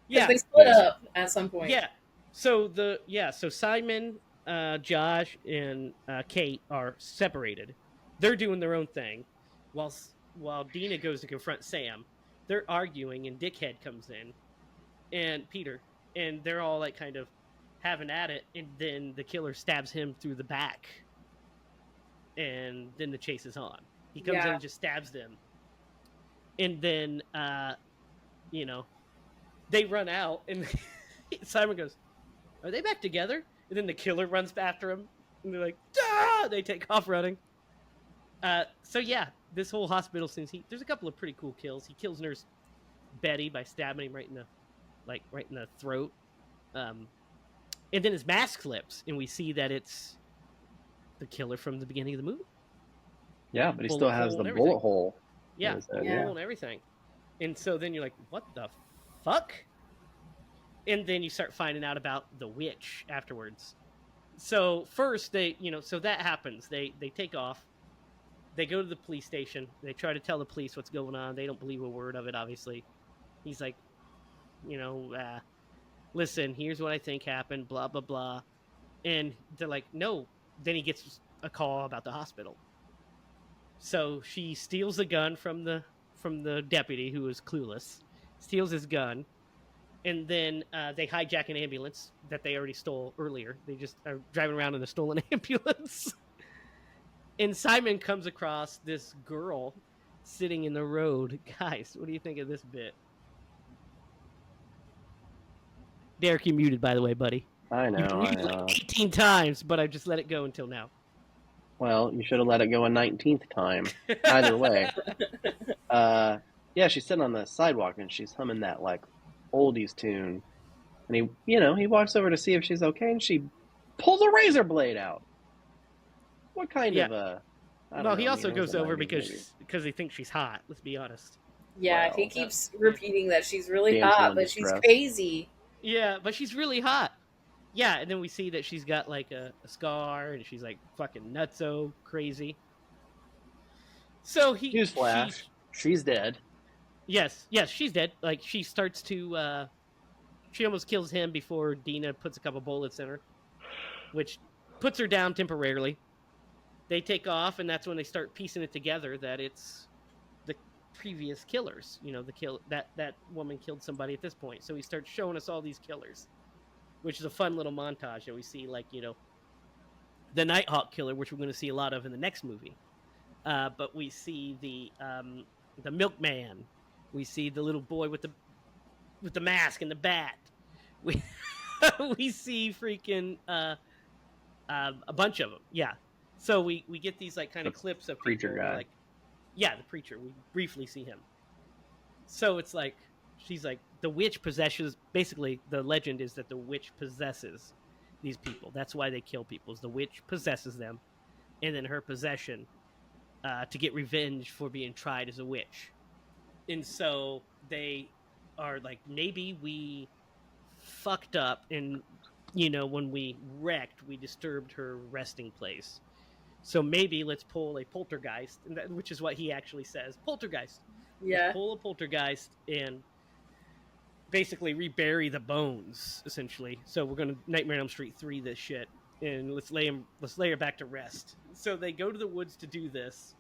Yeah, they split up at some point. yeah. So so Simon, Josh, and Kate are separated. They're doing their own thing, while Dina goes to confront Sam. they're arguing, and Dickhead comes in, and Peter, and they're all like kind of having at it, and then the killer stabs him through the back, and then the chase is on. He comes in and just stabs them, and then they run out, and Simon goes, "Are they back together?" And then the killer runs after him, and they're like, "Ah!" They take off running. So yeah, this whole hospital scene. There's a couple of pretty cool kills. He kills Nurse Betty by stabbing him right in the throat. And then his mask flips, and we see that it's the killer from the beginning of the movie. Yeah, but he still has the bullet hole. Yeah, bullet hole and everything. And so then you're like, what the fuck? And then you start finding out about the witch afterwards. So first so that happens. They take off. They go to the police station. They try to tell the police what's going on. They don't believe a word of it, obviously. He's like, listen, here's what I think happened, blah, blah, blah. And they're like, no. Then he gets a call about the hospital. So she steals the gun from the deputy, who is clueless, steals his gun, and then they hijack an ambulance that they already stole earlier. They just are driving around in a stolen ambulance. And Simon comes across this girl sitting in the road. Guys, what do you think of this bit? Derek, you muted, by the way, buddy. I know. You muted like 18 times, but I just let it go until now. Well, you should have let it go a 19th time. Either way. Yeah, she's sitting on the sidewalk, and she's humming that, like, oldies tune. And he walks over to see if she's okay, and she pulls a razor blade out. What kind of a... he also goes over because he thinks she's hot, let's be honest. Yeah, he keeps repeating that she's really hot, but she's crazy. Yeah, but she's really hot. Yeah, and then we see that she's got like a scar, and she's like fucking nutso crazy. So Newsflash, she's dead. Yes, she's dead. Like, she starts to she almost kills him before Dina puts a couple bullets in her, which puts her down temporarily. They take off, and that's when they start piecing it together that it's the previous killers. That woman killed somebody at this point. So he starts showing us all these killers, which is a fun little montage that we see, like, the Nighthawk killer, which we're going to see a lot of in the next movie. But we see the milkman. We see the little boy with the mask and the bat. We see freaking a bunch of them. Yeah. So we get these like kind of clips of preacher guy. Like, the preacher. We briefly see him. So it's like, she's like, the witch possesses. Basically, the legend is that the witch possesses these people. That's why they kill people. Is the witch possesses them, and then her possession to get revenge for being tried as a witch. And so they are like, maybe we fucked up, and when we wrecked, we disturbed her resting place. So maybe let's pull a poltergeist, which is what he actually says. Poltergeist. Yeah. Let's pull a poltergeist and basically rebury the bones, essentially. So we're going to Nightmare on Elm Street 3 this shit, and let's lay her back to rest. So they go to the woods to do this,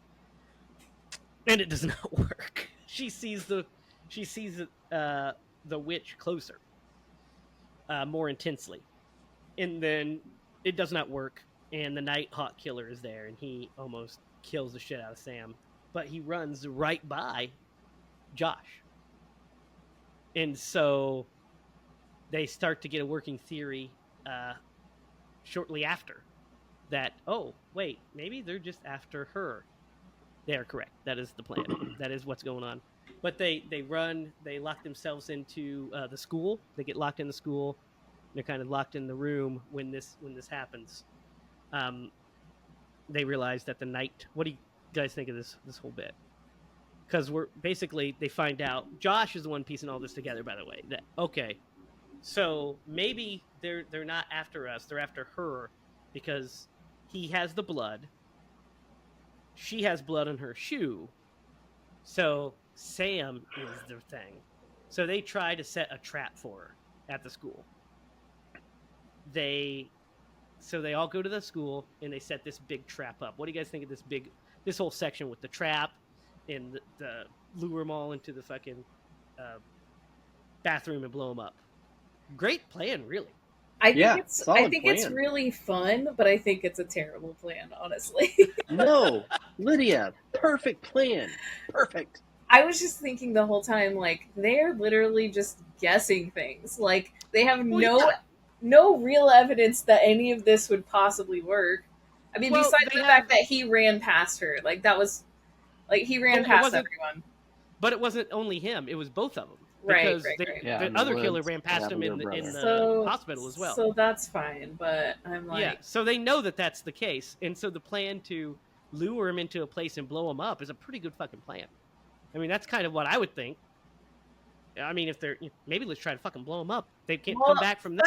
and it does not work. She sees the witch closer, more intensely, and then it does not work. And the Nighthawk killer is there, and he almost kills the shit out of Sam, but he runs right by Josh. And so they start to get a working theory shortly after that, oh, wait, maybe they're just after her. They are correct. That is the plan. That is what's going on. But they lock themselves into the school. They get locked in the school. They're kind of locked in the room when this happens. They realize that what do you guys think of this whole bit? Because they find out Josh is the one piecing all this together, by the way. That, okay, so maybe they're not after us, they're after her, because he has the blood, she has blood on her shoe, so Sam is the thing. So they try to set a trap for her at the school. So they all go to the school, and they set this big trap up. What do you guys think of this whole section with the trap and the lure them all into the fucking bathroom and blow him up. Great plan, really. I think Yeah, it's solid plan. really fun, but I think it's a terrible plan, honestly. No, Lydia, perfect plan. Perfect. I was just thinking the whole time, like, they're literally just guessing things. Like, they have no real evidence that any of this would possibly work. I mean, besides the fact that he ran past her, like that was, like he ran past everyone. But it wasn't only him; it was both of them. Right, because right. the other killer ran past him in the hospital as well. So that's fine, but I'm like, yeah. So they know that that's the case, and so the plan to lure him into a place and blow him up is a pretty good fucking plan. I mean, that's kind of what I would think. I mean, if they're maybe let's try to fucking blow them up. They can't come back from that.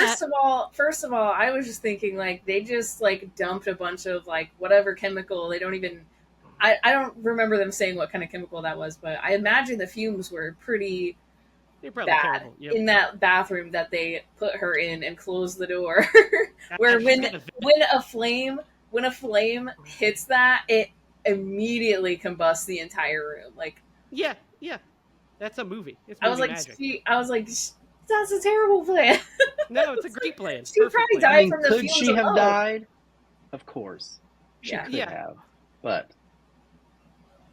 First of all, I was just thinking like they just like dumped a bunch of like whatever chemical. They don't even. I don't remember them saying what kind of chemical that was, but I imagine the fumes were pretty bad in that bathroom that they put her in and closed the door. Where when a flame hits that, it immediately combusts the entire room. Like yeah. That's a movie. It's movie magic. I was like, that's a terrible plan. No, it's a great plan. She probably died from the fumes. Could she have died? Of course, she could have. But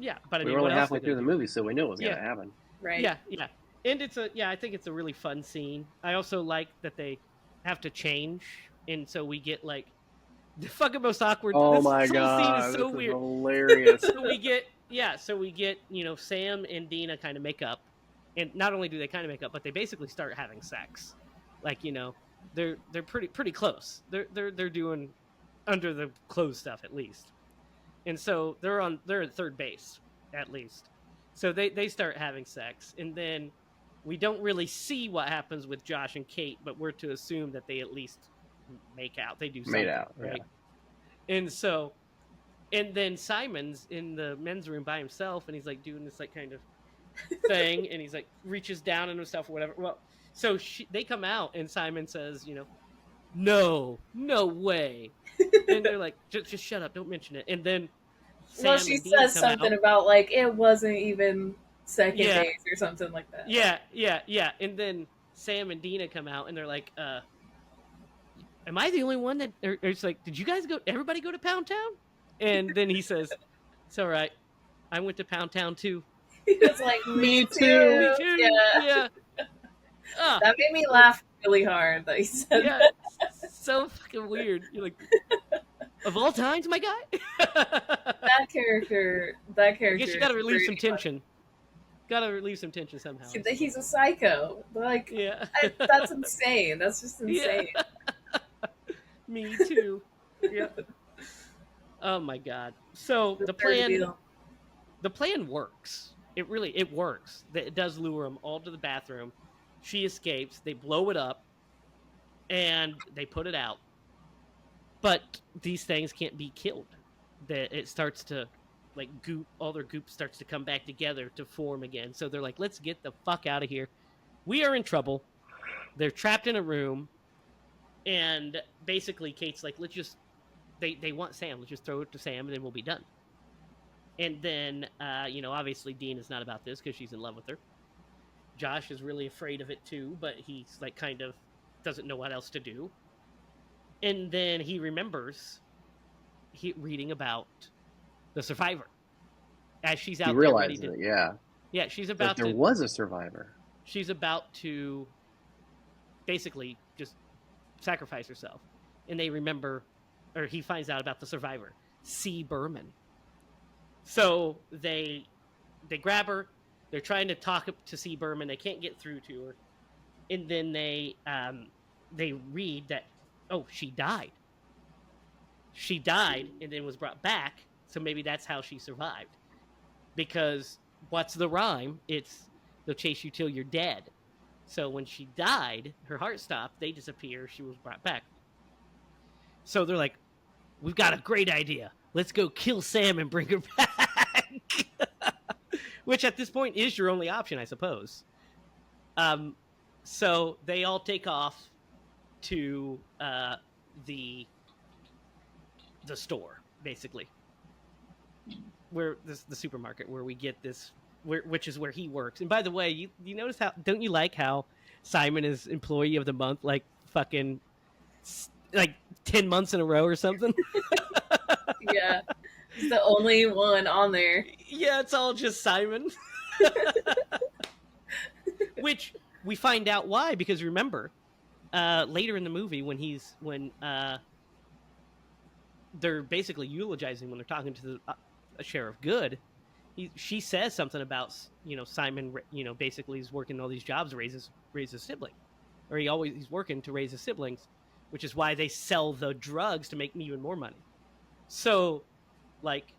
but I mean, we were only halfway through the movie, so we knew it was going to happen. Right? Yeah. And I think it's a really fun scene. I also like that they have to change, and so we get like the fucking most awkward. Oh my god, scene is so weird. Hilarious. So we get Sam and Dina kind of make up, and not only do they kind of make up, but they basically start having sex. Like they're pretty close. They're doing under the clothes stuff at least, and so they're at third base at least. So they start having sex, and then we don't really see what happens with Josh and Kate, but we're to assume that they at least make out. They do something, made out, right? And so. And then Simon's in the men's room by himself, and he's like doing this like kind of thing, and he's like reaches down on himself or whatever. Well, so they come out, and Simon says, no way, and they're like, just shut up, don't mention it. And then Sam she says something about like it wasn't even second base or something like that. Yeah. And then Sam and Dina come out, and they're like, am I the only one that? Or it's like, did you guys everybody go to Pound Town? And then he says, it's all right. I went to Pound Town too. It's like, me too. Me too. Yeah. That made me laugh really hard that he said that. So fucking weird. You're like, of all times, my guy? That character. I guess you gotta relieve some tension. Gotta relieve some tension somehow. He's a psycho. Like, that's insane. That's just insane. Yeah. Me too. Yeah. Oh my god! So the plan works. It works. It does lure them all to the bathroom. She escapes. They blow it up, and they put it out. But these things can't be killed. It starts to like goop. All their goop starts to come back together to form again. So they're like, "Let's get the fuck out of here. We are in trouble." They're trapped in a room, and basically, Kate's like, "Let's just." They want Sam. Let's just throw it to Sam, and then we'll be done. And then, obviously Dean is not about this because she's in love with her. Josh is really afraid of it too, but he's like kind of doesn't know what else to do. And then he remembers reading about the survivor as she's out. He realizes it, yeah. She's about there was a survivor. She's about to basically just sacrifice herself, and they remember. Or he finds out about the survivor, C. Berman. So they grab her. They're trying to talk to C. Berman. They can't get through to her, and then they read that she died. She died and then was brought back. So maybe that's how she survived. Because what's the rhyme? It's they'll chase you till you're dead. So when she died, her heart stopped. They disappear. She was brought back. So they're like, we've got a great idea. Let's go kill Sam and bring her back. Which at this point is your only option, I suppose. So they all take off to the store, basically. Where the supermarket where we get this which is where he works. And by the way, you notice how, don't you like how Simon is employee of the month like fucking like 10 months in a row or something? Yeah. He's the only one on there. Yeah, it's all just Simon. Which we find out why, because remember, later in the movie when they're basically eulogizing, when they're talking to the sheriff Good, she says something about, Simon, basically is working all these jobs to raise his sibling, or he's working to raise his siblings, which is why they sell the drugs to make even more money. So, like,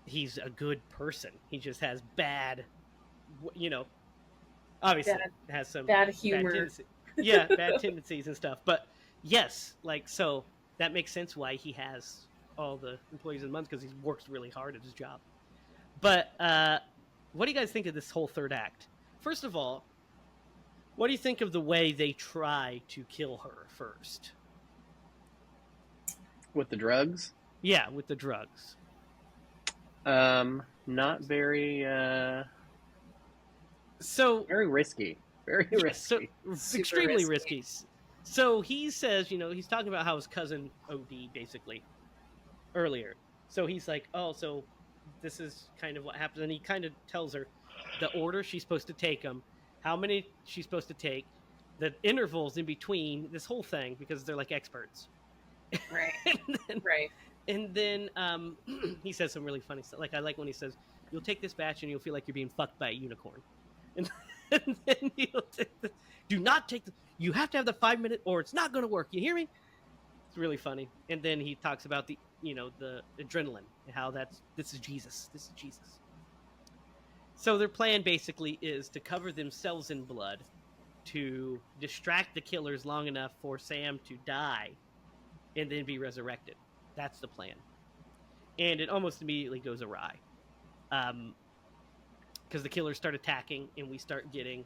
he's a good person. He just has bad, obviously has some bad humor. bad tendencies and stuff. But yes, like, so that makes sense why he has all the employees of the month, because he works really hard at his job. But what do you guys think of this whole third act? First of all, what do you think of the way they try to kill her first? With the drugs? Yeah, with the drugs. Not very. So very risky. Very risky. So extremely risky. So he says, he's talking about how his cousin OD basically earlier. So he's like, oh, so this is kind of what happens. And he kind of tells her the order she's supposed to take them, how many she's supposed to take, the intervals in between, this whole thing, because they're like experts. Right. Right. And then he says some really funny stuff. Like, I like when he says, you'll take this batch and you'll feel like you're being fucked by a unicorn. And then you'll do not take you have to have the 5 minute or it's not going to work. You hear me? It's really funny. And then he talks about the adrenaline, and how this is Jesus. This is Jesus. So their plan basically is to cover themselves in blood, to distract the killers long enough for Sam to die and then be resurrected. That's the plan. And it almost immediately goes awry. Because the killers start attacking and we start getting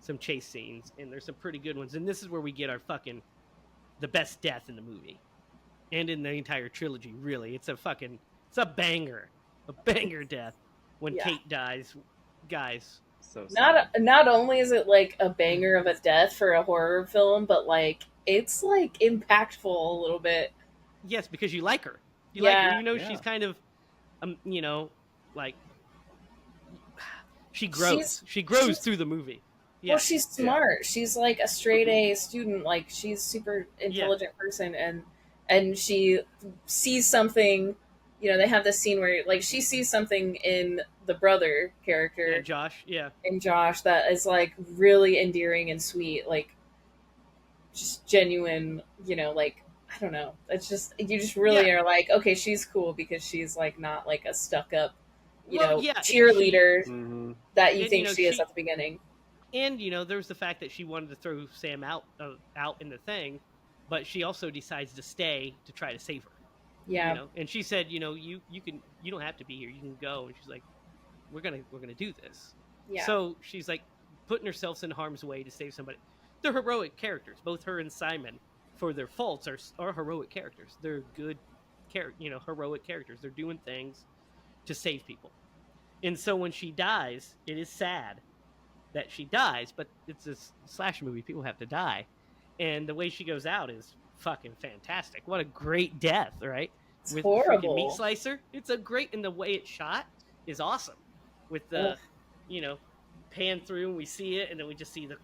some chase scenes, and there's some pretty good ones. And this is where we get the best death in the movie and in the entire trilogy. Really, it's a banger death when Kate dies, guys. So not only is it like a banger of a death for a horror film, but like it's like impactful a little bit. Yes, because you like her. Like her. She's kind of, like, she grows. She grows through the movie. Yeah. Well, she's smart. She's like a straight A student. Like, she's super intelligent person, and she sees something. They have this scene where like she sees something in the brother character, Josh. Yeah, in Josh, that is like really endearing and sweet, like just genuine. Like, I don't know. It's just, you just really are like, okay, she's cool because she's like not like a stuck up, cheerleader that you think she is at the beginning. And there's the fact that she wanted to throw Sam out in the thing, but she also decides to stay to try to save her. Yeah. And she said, you don't have to be here. You can go. And she's like, we're gonna do this. Yeah. So she's like putting herself in harm's way to save somebody. They're heroic characters. Both her and Simon, for their faults, are heroic characters. They're good, heroic characters. They're doing things to save people. And so when she dies, it is sad that she dies, but it's a slasher movie. People have to die. And the way she goes out is fucking fantastic. What a great death, right? It's with horrible. The freaking meat slicer. It's a great, and the way it's shot is awesome. With the, pan through and we see it, and then we just see the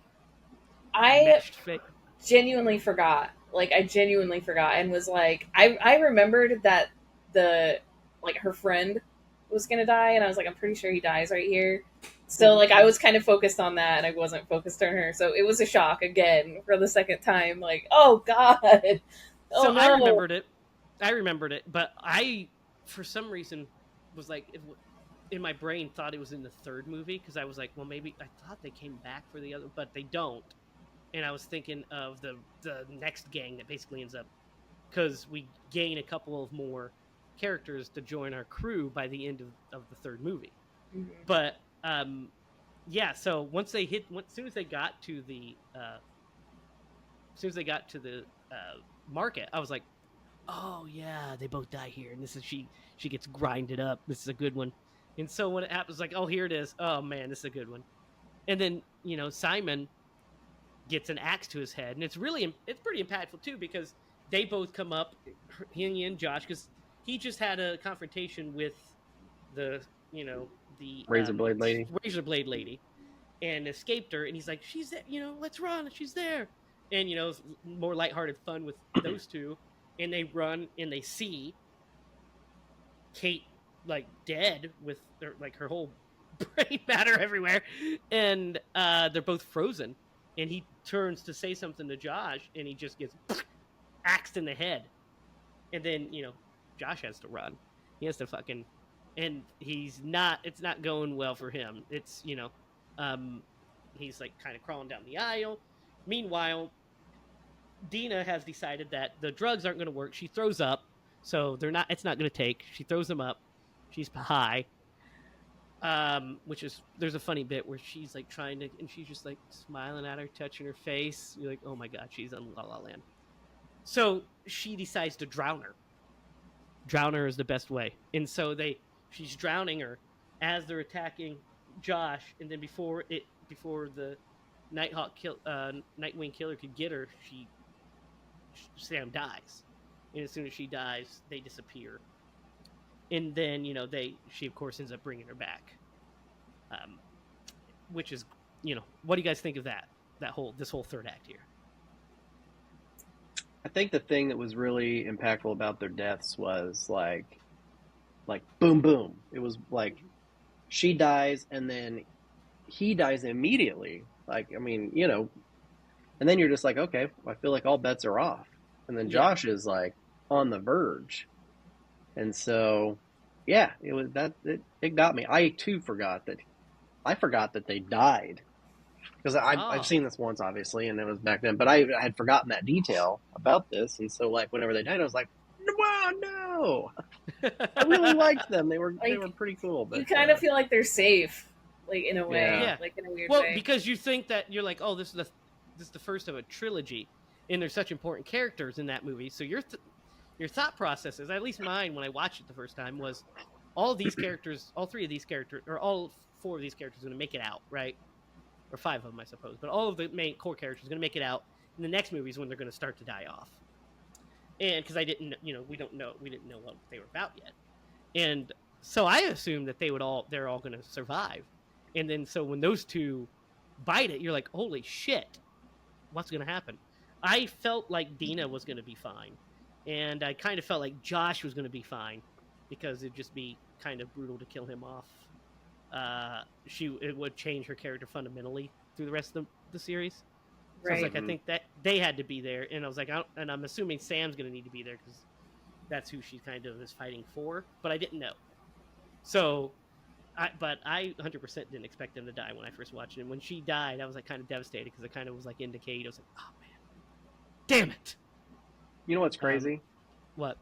meshed face. Genuinely forgot. Like, I genuinely forgot and was like, I remembered that her friend was gonna die, and I was like, I'm pretty sure he dies right here. So, like, I was kind of focused on that, and I wasn't focused on her. So it was a shock again for the second time. Like, oh god. Oh, so no. I remembered it, but I, for some reason, was like, in my brain, thought it was in the third movie, because I was like, well, maybe I thought they came back for the other, but they don't. And I was thinking of the next gang that basically ends up, because we gain a couple of more characters to join our crew by the end of the third movie. Mm-hmm. But so as soon as they got to the market, I was like, oh yeah, they both die here, and this is she gets grinded up. This is a good one. And so when it happens, like, oh, here it is. Oh man, this is a good one. And then Simon gets an axe to his head, and it's pretty impactful too, because they both come up, he and Josh, because he just had a confrontation with the the Razor blade lady. razor blade lady, and escaped her, and he's like, she's there, let's run, she's there. And it's more lighthearted fun with those two, and they run and they see Kate like dead with her whole brain matter everywhere, and they're both frozen, and he turns to say something to Josh, and he just gets axed in the head. And then Josh has to run. He has to fucking, and it's not going well for him. It's he's like kind of crawling down the aisle. Meanwhile, Dina has decided that the drugs aren't going to work. She throws up, so it's not going to take. She throws them up. She's high. Which is, there's a funny bit where she's like trying to, and she's just like smiling at her, touching her face. You're like, oh my god, she's on La La Land. So she decides to drown her. Drown her is the best way, and so she's drowning her as they're attacking Josh, and then before the Nightwing killer could get her, Sam dies, and as soon as she dies, they disappear. And then she of course ends up bringing her back, which is what do you guys think of this whole third act here? I think the thing that was really impactful about their deaths was like boom boom. It was like she dies and then he dies immediately. Like, I mean, and then you're just like, okay, I feel like all bets are off. And then Josh is like on the verge. And so, yeah, it was it got me. I too forgot that they died, because I've seen this once, obviously, and it was back then. But I had forgotten that detail about this, and so like whenever they died, I was like, wow, no. I really liked them. They were pretty cool. But you kind of feel like they're safe, like in a way, like in a weird way. Well, because you think that you're like, oh, this is the first of a trilogy, and there's such important characters in that movie, so your thought processes, at least mine when I watched it the first time, was all these characters, all three of these characters, or all four of these characters are going to make it out, right? Or five of them, I suppose. But all of the main core characters are going to make it out. In the next movie is when they're going to start to die off. And because we didn't know what they were about yet. And so I assumed that they're all going to survive. And then so when those two bite it, you're like, holy shit, what's going to happen? I felt like Dina was going to be fine. And I kind of felt like Josh was going to be fine, because it'd just be kind of brutal to kill him off. It would change her character fundamentally through the rest of the series. So I was like, I think that they had to be there, and I was like, and I'm assuming Sam's going to need to be there because that's who she kind of is fighting for. But I didn't know. So, I 100% didn't expect them to die when I first watched it. And when she died, I was like kind of devastated, because I kind of was like into Kate. I was like, oh man, damn it. You know what's crazy? What?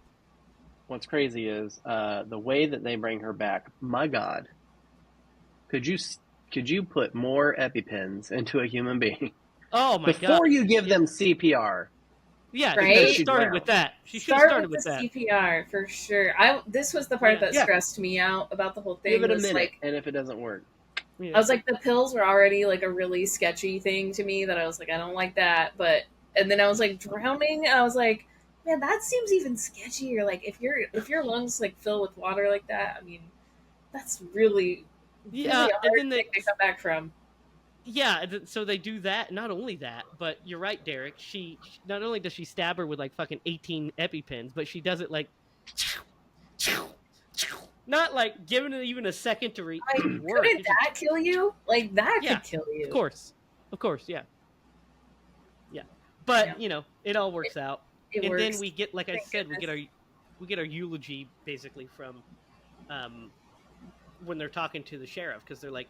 What's crazy is the way that they bring her back. My God, could you put more EpiPens into a human being? Oh my God! Before you give them CPR. Yeah, right? She started with that. She should have started with that. CPR for sure. This was the part that stressed me out about the whole thing. Give it a minute, and if it doesn't work, I was like, the pills were already like a really sketchy thing to me that I was like, I don't like that. And then I was like, drowning, and I was like, man, that seems even sketchier. Like if your lungs like fill with water like that, I mean, that's really a hard thing to come back from. Yeah, so they do that. Not only that, but you're right, Derek. She not only does she stab her with like fucking 18 EpiPens, but she does it like, not like giving it even a second to work. Couldn't that kill you? Like that could kill you. Of course, yeah. But it all works out. It and works. Then we get, like I said, we get our eulogy basically from when they're talking to the sheriff, because they're like,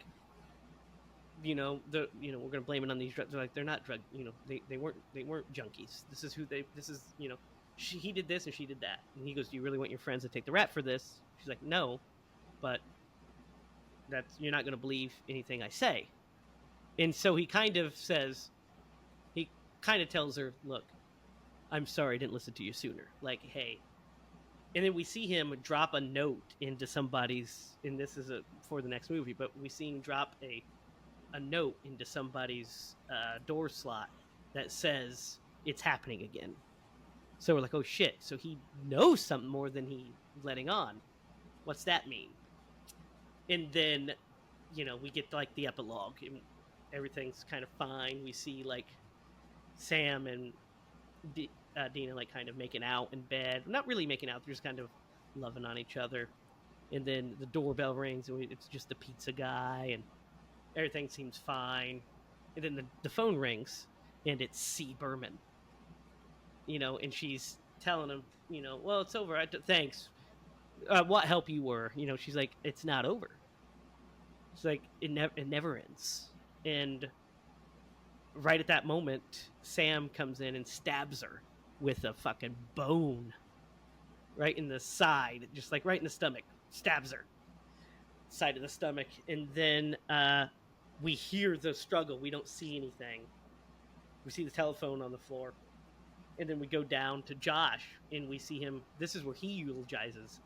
we're gonna blame it on these drugs. They're like, they're not drug, they weren't junkies. This is he did this and she did that. And he goes, do you really want your friends to take the rap for this? She's like, no, but you're not gonna believe anything I say. And so he kind of tells her, look, I'm sorry I didn't listen to you sooner. Like, hey, And then we see him drop a note into somebody's, and this is for the next movie, but we see him drop a note into somebody's door slot that says it's happening again. So we're like, oh shit. So he knows something more than he letting on. What's that mean? And then, we get like the epilogue and everything's kind of fine. We see like Sam and Dina like kind of making out in bed. Not really making out, they're just kind of loving on each other. And then the doorbell rings and it's just the pizza guy and everything seems fine. And then the phone rings and it's C. Berman. And she's telling him, well, it's over. Thanks. What help you were? She's like, it's not over. It's like, it never ends. And right at that moment, Sam comes in and stabs her with a fucking bone right in the side, just like right in the stomach. Stabs her. Side of the stomach. And then we hear the struggle. We don't see anything. We see the telephone on the floor. And then we go down to Josh and we see him. This is where he eulogizes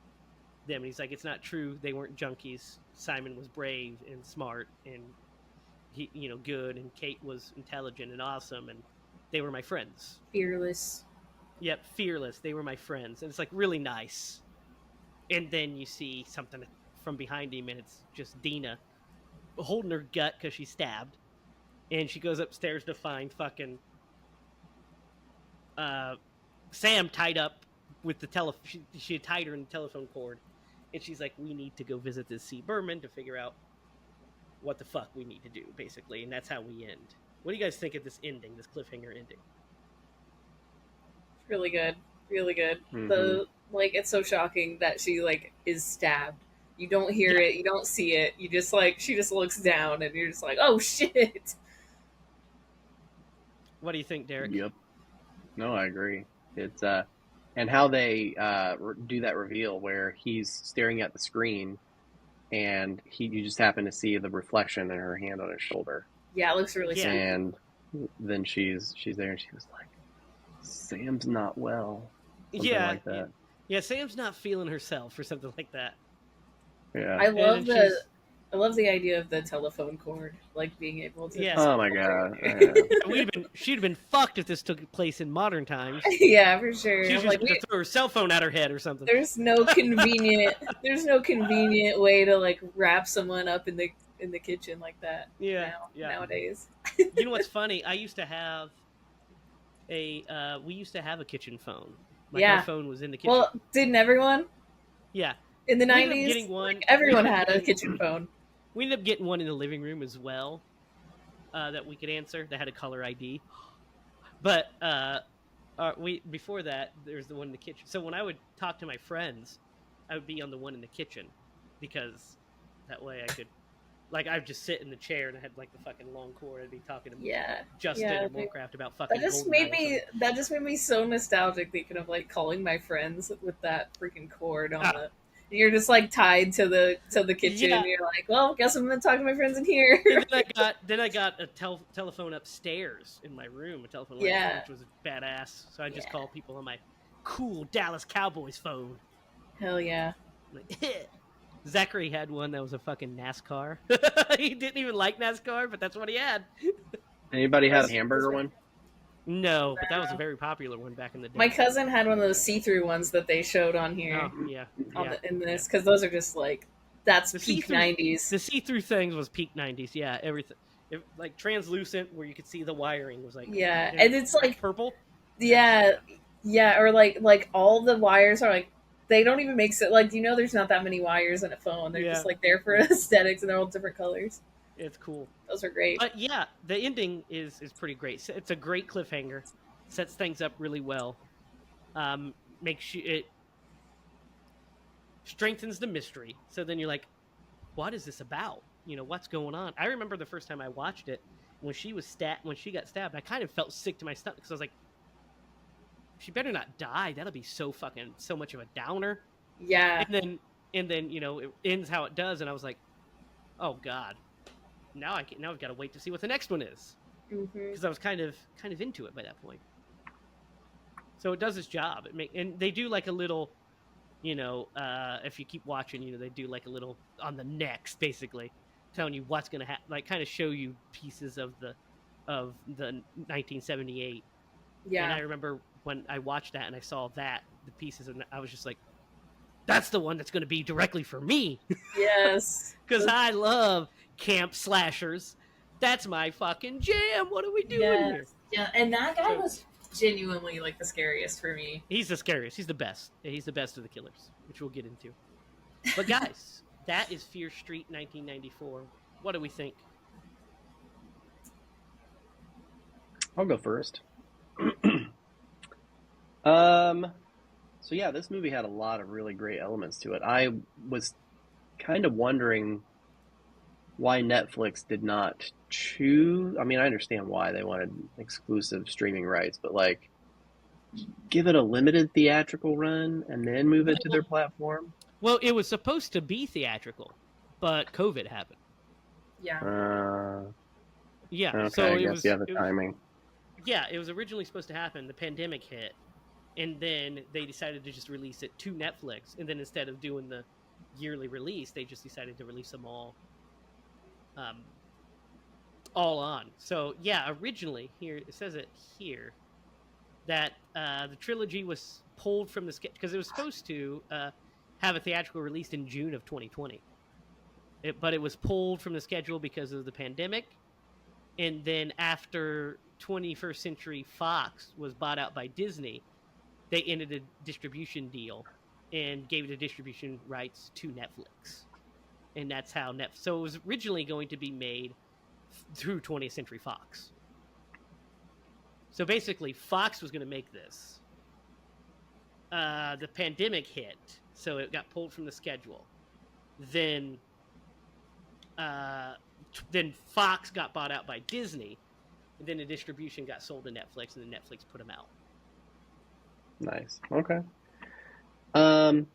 them. And he's like, it's not true. They weren't junkies. Simon was brave and smart and he, good. And Kate was intelligent and awesome. And they were my friends. Fearless. Yep, fearless. They were my friends. And it's like really nice. And then you see something from behind him and it's just Dina holding her gut because she's stabbed. And she goes upstairs to find fucking Sam tied up with the she had tied her in the telephone cord, and she's like, "We need to go visit this C. Berman to figure out what the fuck we need to do," basically, and that's how we end. What do you guys think of this ending, this cliffhanger ending? Really good, really good. Mm-hmm. It's so shocking that she is stabbed. You don't hear it, you don't see it. You just she just looks down, and you're just like, "Oh shit." What do you think, Derek? Yep. No, I agree. It's and how they do that reveal where he's staring at the screen, and you just happen to see the reflection in her hand on his shoulder. Yeah, it looks really sad. And then she's there, and she was like, "Sam's not well." Something like that. Yeah, Sam's not feeling herself or something like that. Yeah, I love the idea of the telephone cord, being able to. Yes. Oh my god! She'd have been fucked if this took place in modern times. Yeah, for sure. She'd just throw her cell phone at her head or something. There's no convenient way to wrap someone up in the kitchen like that. Nowadays. You know what's funny? I used to have we used to have a kitchen phone. My phone was in the kitchen. Well, didn't everyone? Yeah. In the 90s, everyone had a kitchen phone. We ended up getting one in the living room as well that we could answer. That had a caller ID. But before that, there was the one in the kitchen. So when I would talk to my friends, I would be on the one in the kitchen because that way I could, I'd just sit in the chair and I had the fucking long cord. I'd be talking to Justin or Molecraft about fucking. That just made me so nostalgic. Thinking of calling my friends with that freaking cord on the. You're just tied to the kitchen. And you're like, well, guess I'm gonna talk to my friends in here. And then I got a telephone upstairs in my room, a telephone which was badass. So I just call people on my cool Dallas Cowboys phone. Hell yeah! Zachary had one that was a fucking NASCAR. He didn't even like NASCAR, but that's what he had. Anybody have a hamburger one? No, but that was a very popular one back in the day. My cousin had one of those see-through ones that they showed on here. Oh, in this, because those are just that's the peak 90s. The see-through things was peak 90s. Yeah, everything. Translucent, where you could see the wiring was and it's purple. Yeah, or all the wires are they don't even make it there's not that many wires in a phone. They're just there for aesthetics, and they're all different colors. It's cool. Those are great. But yeah, the ending is pretty great. It's a great cliffhanger. Sets things up really well. Makes you it strengthens the mystery. So then you're like, what is this about? What's going on? I remember the first time I watched it when she got stabbed. I kind of felt sick to my stomach because I was like, she better not die. That'll be so much of a downer. Yeah. And then it ends how it does, and I was like, oh god. Now I've got to wait to see what the next one is, because I was kind of into it by that point. So it does its job. And they do a little if you keep watching, they do like a little on the next, basically telling you what's going to happen, like kind of show you pieces of the 1978. Yeah. And I remember when I watched that and I saw the pieces, and I was just like, that's the one that's going to be directly for me. Yes. Because I love camp slashers. That's my fucking jam. What are we doing here? Yeah, and that guy was genuinely like the scariest for me. He's the scariest. He's the best. He's the best of the killers, which we'll get into. But guys, that is Fear Street 1994. What do we think? I'll go first. So yeah, this movie had a lot of really great elements to it. I was kind of wondering why Netflix did not choose. I mean, I understand why they wanted exclusive streaming rights, but like, give it a limited theatrical run and then move it to their platform. Well, it was supposed to be theatrical, but COVID happened. Yeah. Yeah. Okay, so I guess the timing. Yeah, it was originally supposed to happen. The pandemic hit, and then they decided to just release it to Netflix. And then instead of doing the yearly release, they just decided to release them all on. So yeah, originally here it says it here that the trilogy was pulled from the schedule because it was supposed to have a theatrical release in June of 2020, but it was pulled from the schedule because of the pandemic. And then after 21st Century Fox was bought out by Disney, they ended a distribution deal and gave the distribution rights to Netflix. And that's how so it was originally going to be made through 20th Century Fox. So basically, Fox was going to make this. The pandemic hit, so it got pulled from the schedule. Then Fox got bought out by Disney, and then the distribution got sold to Netflix, and then Netflix put them out. Nice. Okay.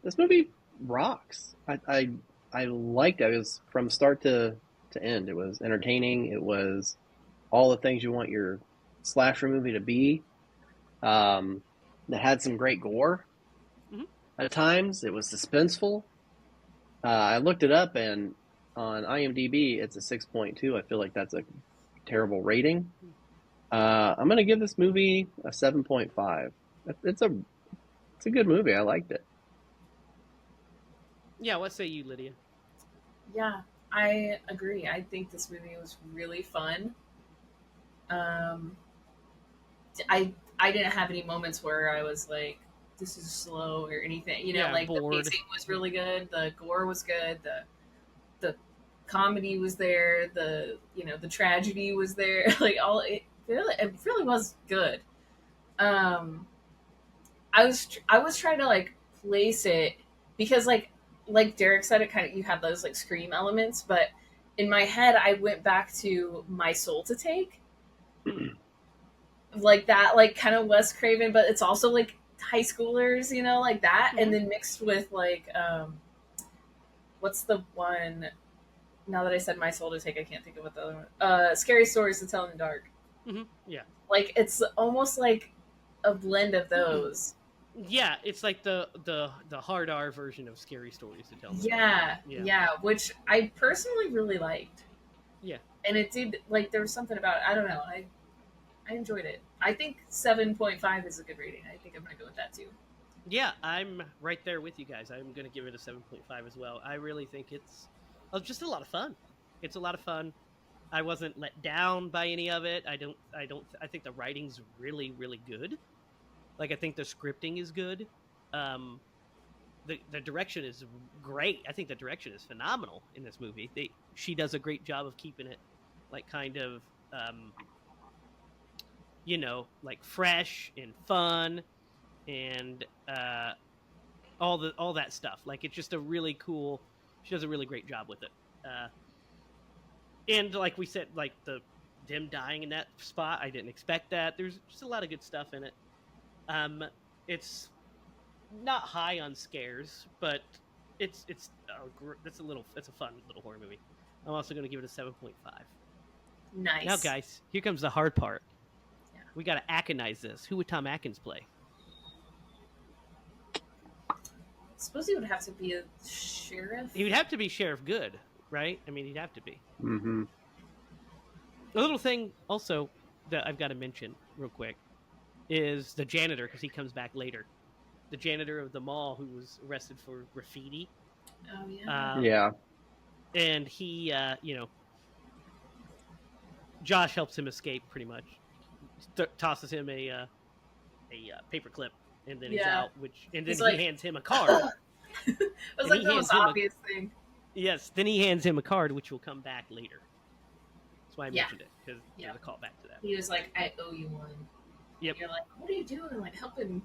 This movie rocks. I liked it. It was from start to end. It was entertaining. It was all the things you want your slasher movie to be. It had some great gore. Mm-hmm. At times. It was suspenseful. I looked it up, and on IMDb, it's a 6.2. I feel like that's a terrible rating. I'm going to give this movie a 7.5. It's a good movie. I liked it. Yeah, what say you, Lydia? Yeah, I agree. I think this movie was really fun. I didn't have any moments where I was like, this is slow or anything. Like bored. The pacing was really good. The gore was good. The comedy was there. The tragedy was there. Like it really was good. I was trying to like place it because like Derek said, it kind of, you have those like scream elements, but in my head I went back to My Soul to Take. Like that, like kind of Wes Craven, but it's also like high schoolers, like that. Mm-hmm. And then mixed with like what's the one, now that I said My Soul to Take, I can't think of what the other one, Scary Stories to Tell in the Dark. Mm-hmm. Yeah, like it's almost like a blend of those. Yeah, it's like the hard R version of Scary Stories to Tell. Yeah, which I personally really liked. Yeah, and it did, like, there was something about it. I don't know. I enjoyed it. I think 7.5 is a good rating. I think I'm gonna go with that too. Yeah, I'm right there with you guys. I'm gonna give it a 7.5 as well. I really think it's just a lot of fun. It's a lot of fun. I wasn't let down by any of it. I think the writing's really, really good. Like, I think the scripting is good. The direction is great. I think the direction is phenomenal in this movie. She does a great job of keeping it, like, kind of, like fresh and fun, and all that stuff. Like, it's just a really cool. She does a really great job with it. And like we said, like them dying in that spot, I didn't expect that. There's just a lot of good stuff in it. It's not high on scares, but it's a fun little horror movie. I'm also going to give it a 7.5. Nice. Now, guys, here comes the hard part. Yeah. We got to Atkinize this. Who would Tom Atkins play? It's suppose he would have to be a sheriff. He would have to be Sheriff Good, right? I mean, he'd have to be. Mm-hmm. A little thing also that I've got to mention real quick is the janitor, because he comes back later. The janitor of the mall who was arrested for graffiti. Oh yeah. Yeah. And he, Josh helps him escape pretty much. Tosses him a paperclip, and then he's out. And then he hands him a card. It was like the most obvious thing. Yes, then he hands him a card, which will come back later. That's why I mentioned it, because there's a call back to that. He was like, "I owe you one." Yep. You're like, "What are you doing? Like helping?"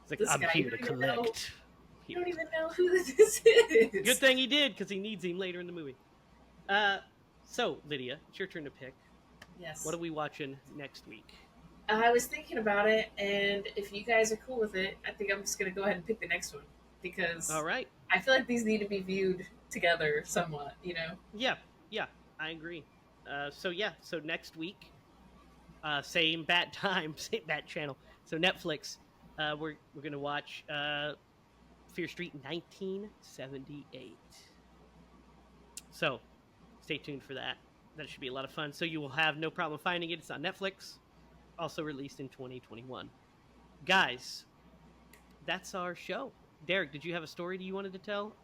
It's like, this I'm guy. here to collect. You don't even know who this is. Good thing he did, because he needs him later in the movie. So, Lydia, it's your turn to pick. Yes. What are we watching next week? I was thinking about it, and if you guys are cool with it, I think I'm just going to go ahead and pick the next one. Because all right. I feel like these need to be viewed together somewhat, you know? Yeah, I agree. So next week, same bat time, same bat channel. So Netflix, we're going to watch Fear Street 1978. So stay tuned for that. That should be a lot of fun. So you will have no problem finding it. It's on Netflix. Also released in 2021. Guys, that's our show. Derek, did you have a story that you wanted to tell?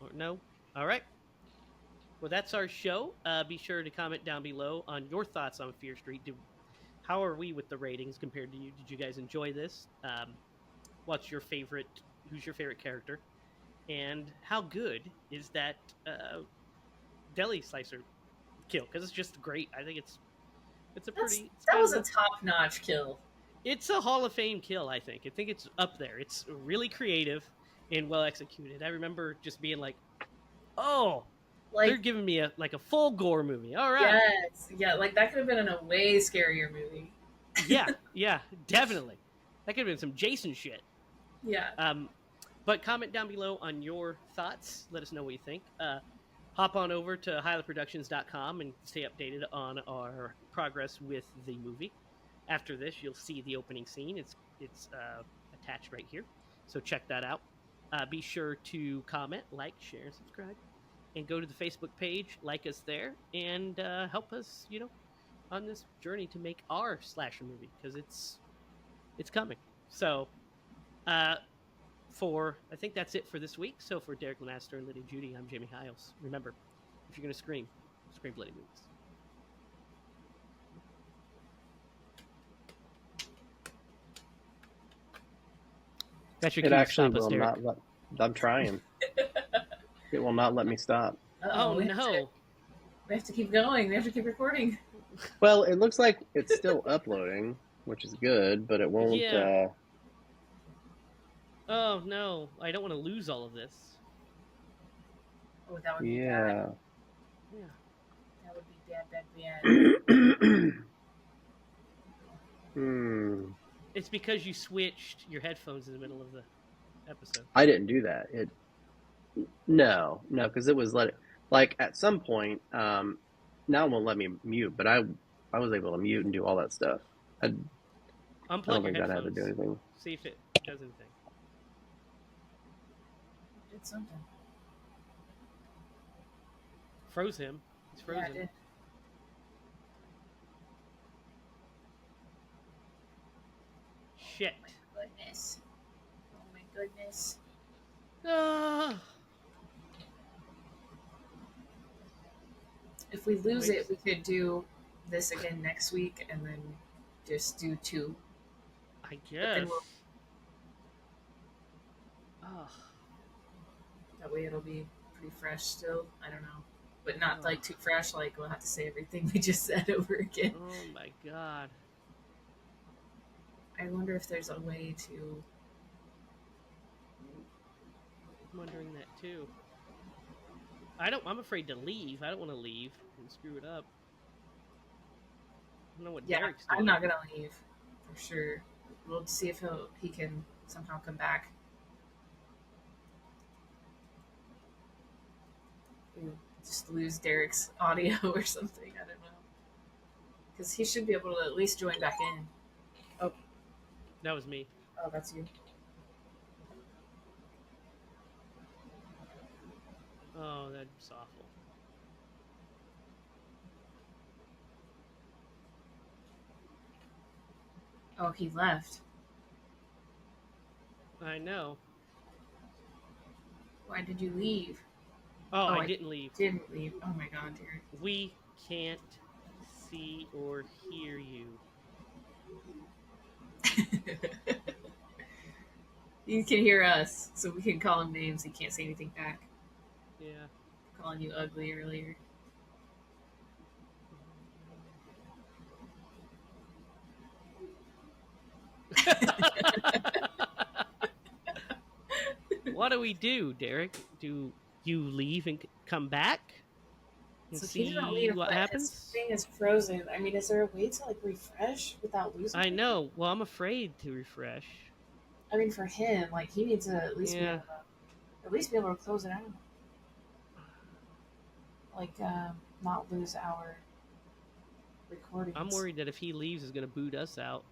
Or no? All right. Well, that's our show. Be sure to comment down below on your thoughts on Fear Street. How are we with the ratings compared to you? Did you guys enjoy this? What's your favorite? Who's your favorite character? And how good is that deli slicer kill? Because it's just great. I think it's a pretty. That was a top-notch kill. It's a Hall of Fame kill, I think. I think it's up there. It's really creative and well executed. I remember just being like, "Oh, they're giving me a full gore movie." All right. Yes, yeah, like that could have been in a way scarier movie. yeah, definitely. That could have been some Jason shit. Yeah. But comment down below on your thoughts. Let us know what you think. Hop on over to HiLaProductions.com and stay updated on our progress with the movie. After this, you'll see the opening scene. It's attached right here. So check that out. Be sure to comment, like, share, and subscribe. And go to the Facebook page, like us there, and help us, on this journey to make our slasher movie, because it's coming. So, I think that's it for this week. So for Derek Lemaster and Lydia Judy, I'm Jamie Hiles. Remember, if you're going to scream bloody movies. That's your it actually stop us, will Derek. not let. I'm trying. It will not let me stop. Oh no! We have to keep going. We have to keep recording. Well, it looks like it's still uploading, which is good, but it won't. Yeah. Oh no! I don't want to lose all of this. Oh, that would be bad. Yeah. That would be bad. It's because you switched your headphones in the middle of the episode. I didn't do that. No, because it was like at some point. Now it won't let me mute, but I was able to mute and do all that stuff. I don't think that had to do anything. See if it does anything. It did something. Froze him. He's frozen. Yeah, it did. Shit. Oh my goodness. Oh my goodness. If we lose it, we could do this again next week and then just do 2. I guess. That way it'll be pretty fresh still. I don't know. But not like too fresh, like we'll have to say everything we just said over again. Oh my god. I wonder if there's a way to... I'm wondering that too. I'm afraid to leave. I don't want to leave and screw it up. I don't know what Derek's doing. I'm not gonna leave for sure. We'll see if he can somehow come back. We'll just lose Derek's audio or something. I don't know, because he should be able to at least join back in. Oh, that was me. Oh, that's you. Oh, that's awful. Oh, he left. I know. Why did you leave? Oh, Oh, I I didn't leave. didn't leave. Oh my god, Derek. We can't see or hear you. You can hear us, so we can call him names. He can't say anything back. Yeah. Calling you ugly earlier. What do we do, Derek? Do you leave and come back and So he didn't see leave, what but his happens? thing is frozen. I mean, is there a way to like refresh without losing I him? know. Well, I'm afraid to refresh. I mean, for him, like he needs to Yeah. at least be able to close it out, like not lose our I'm recordings. worried that if he leaves, it's going to boot us out.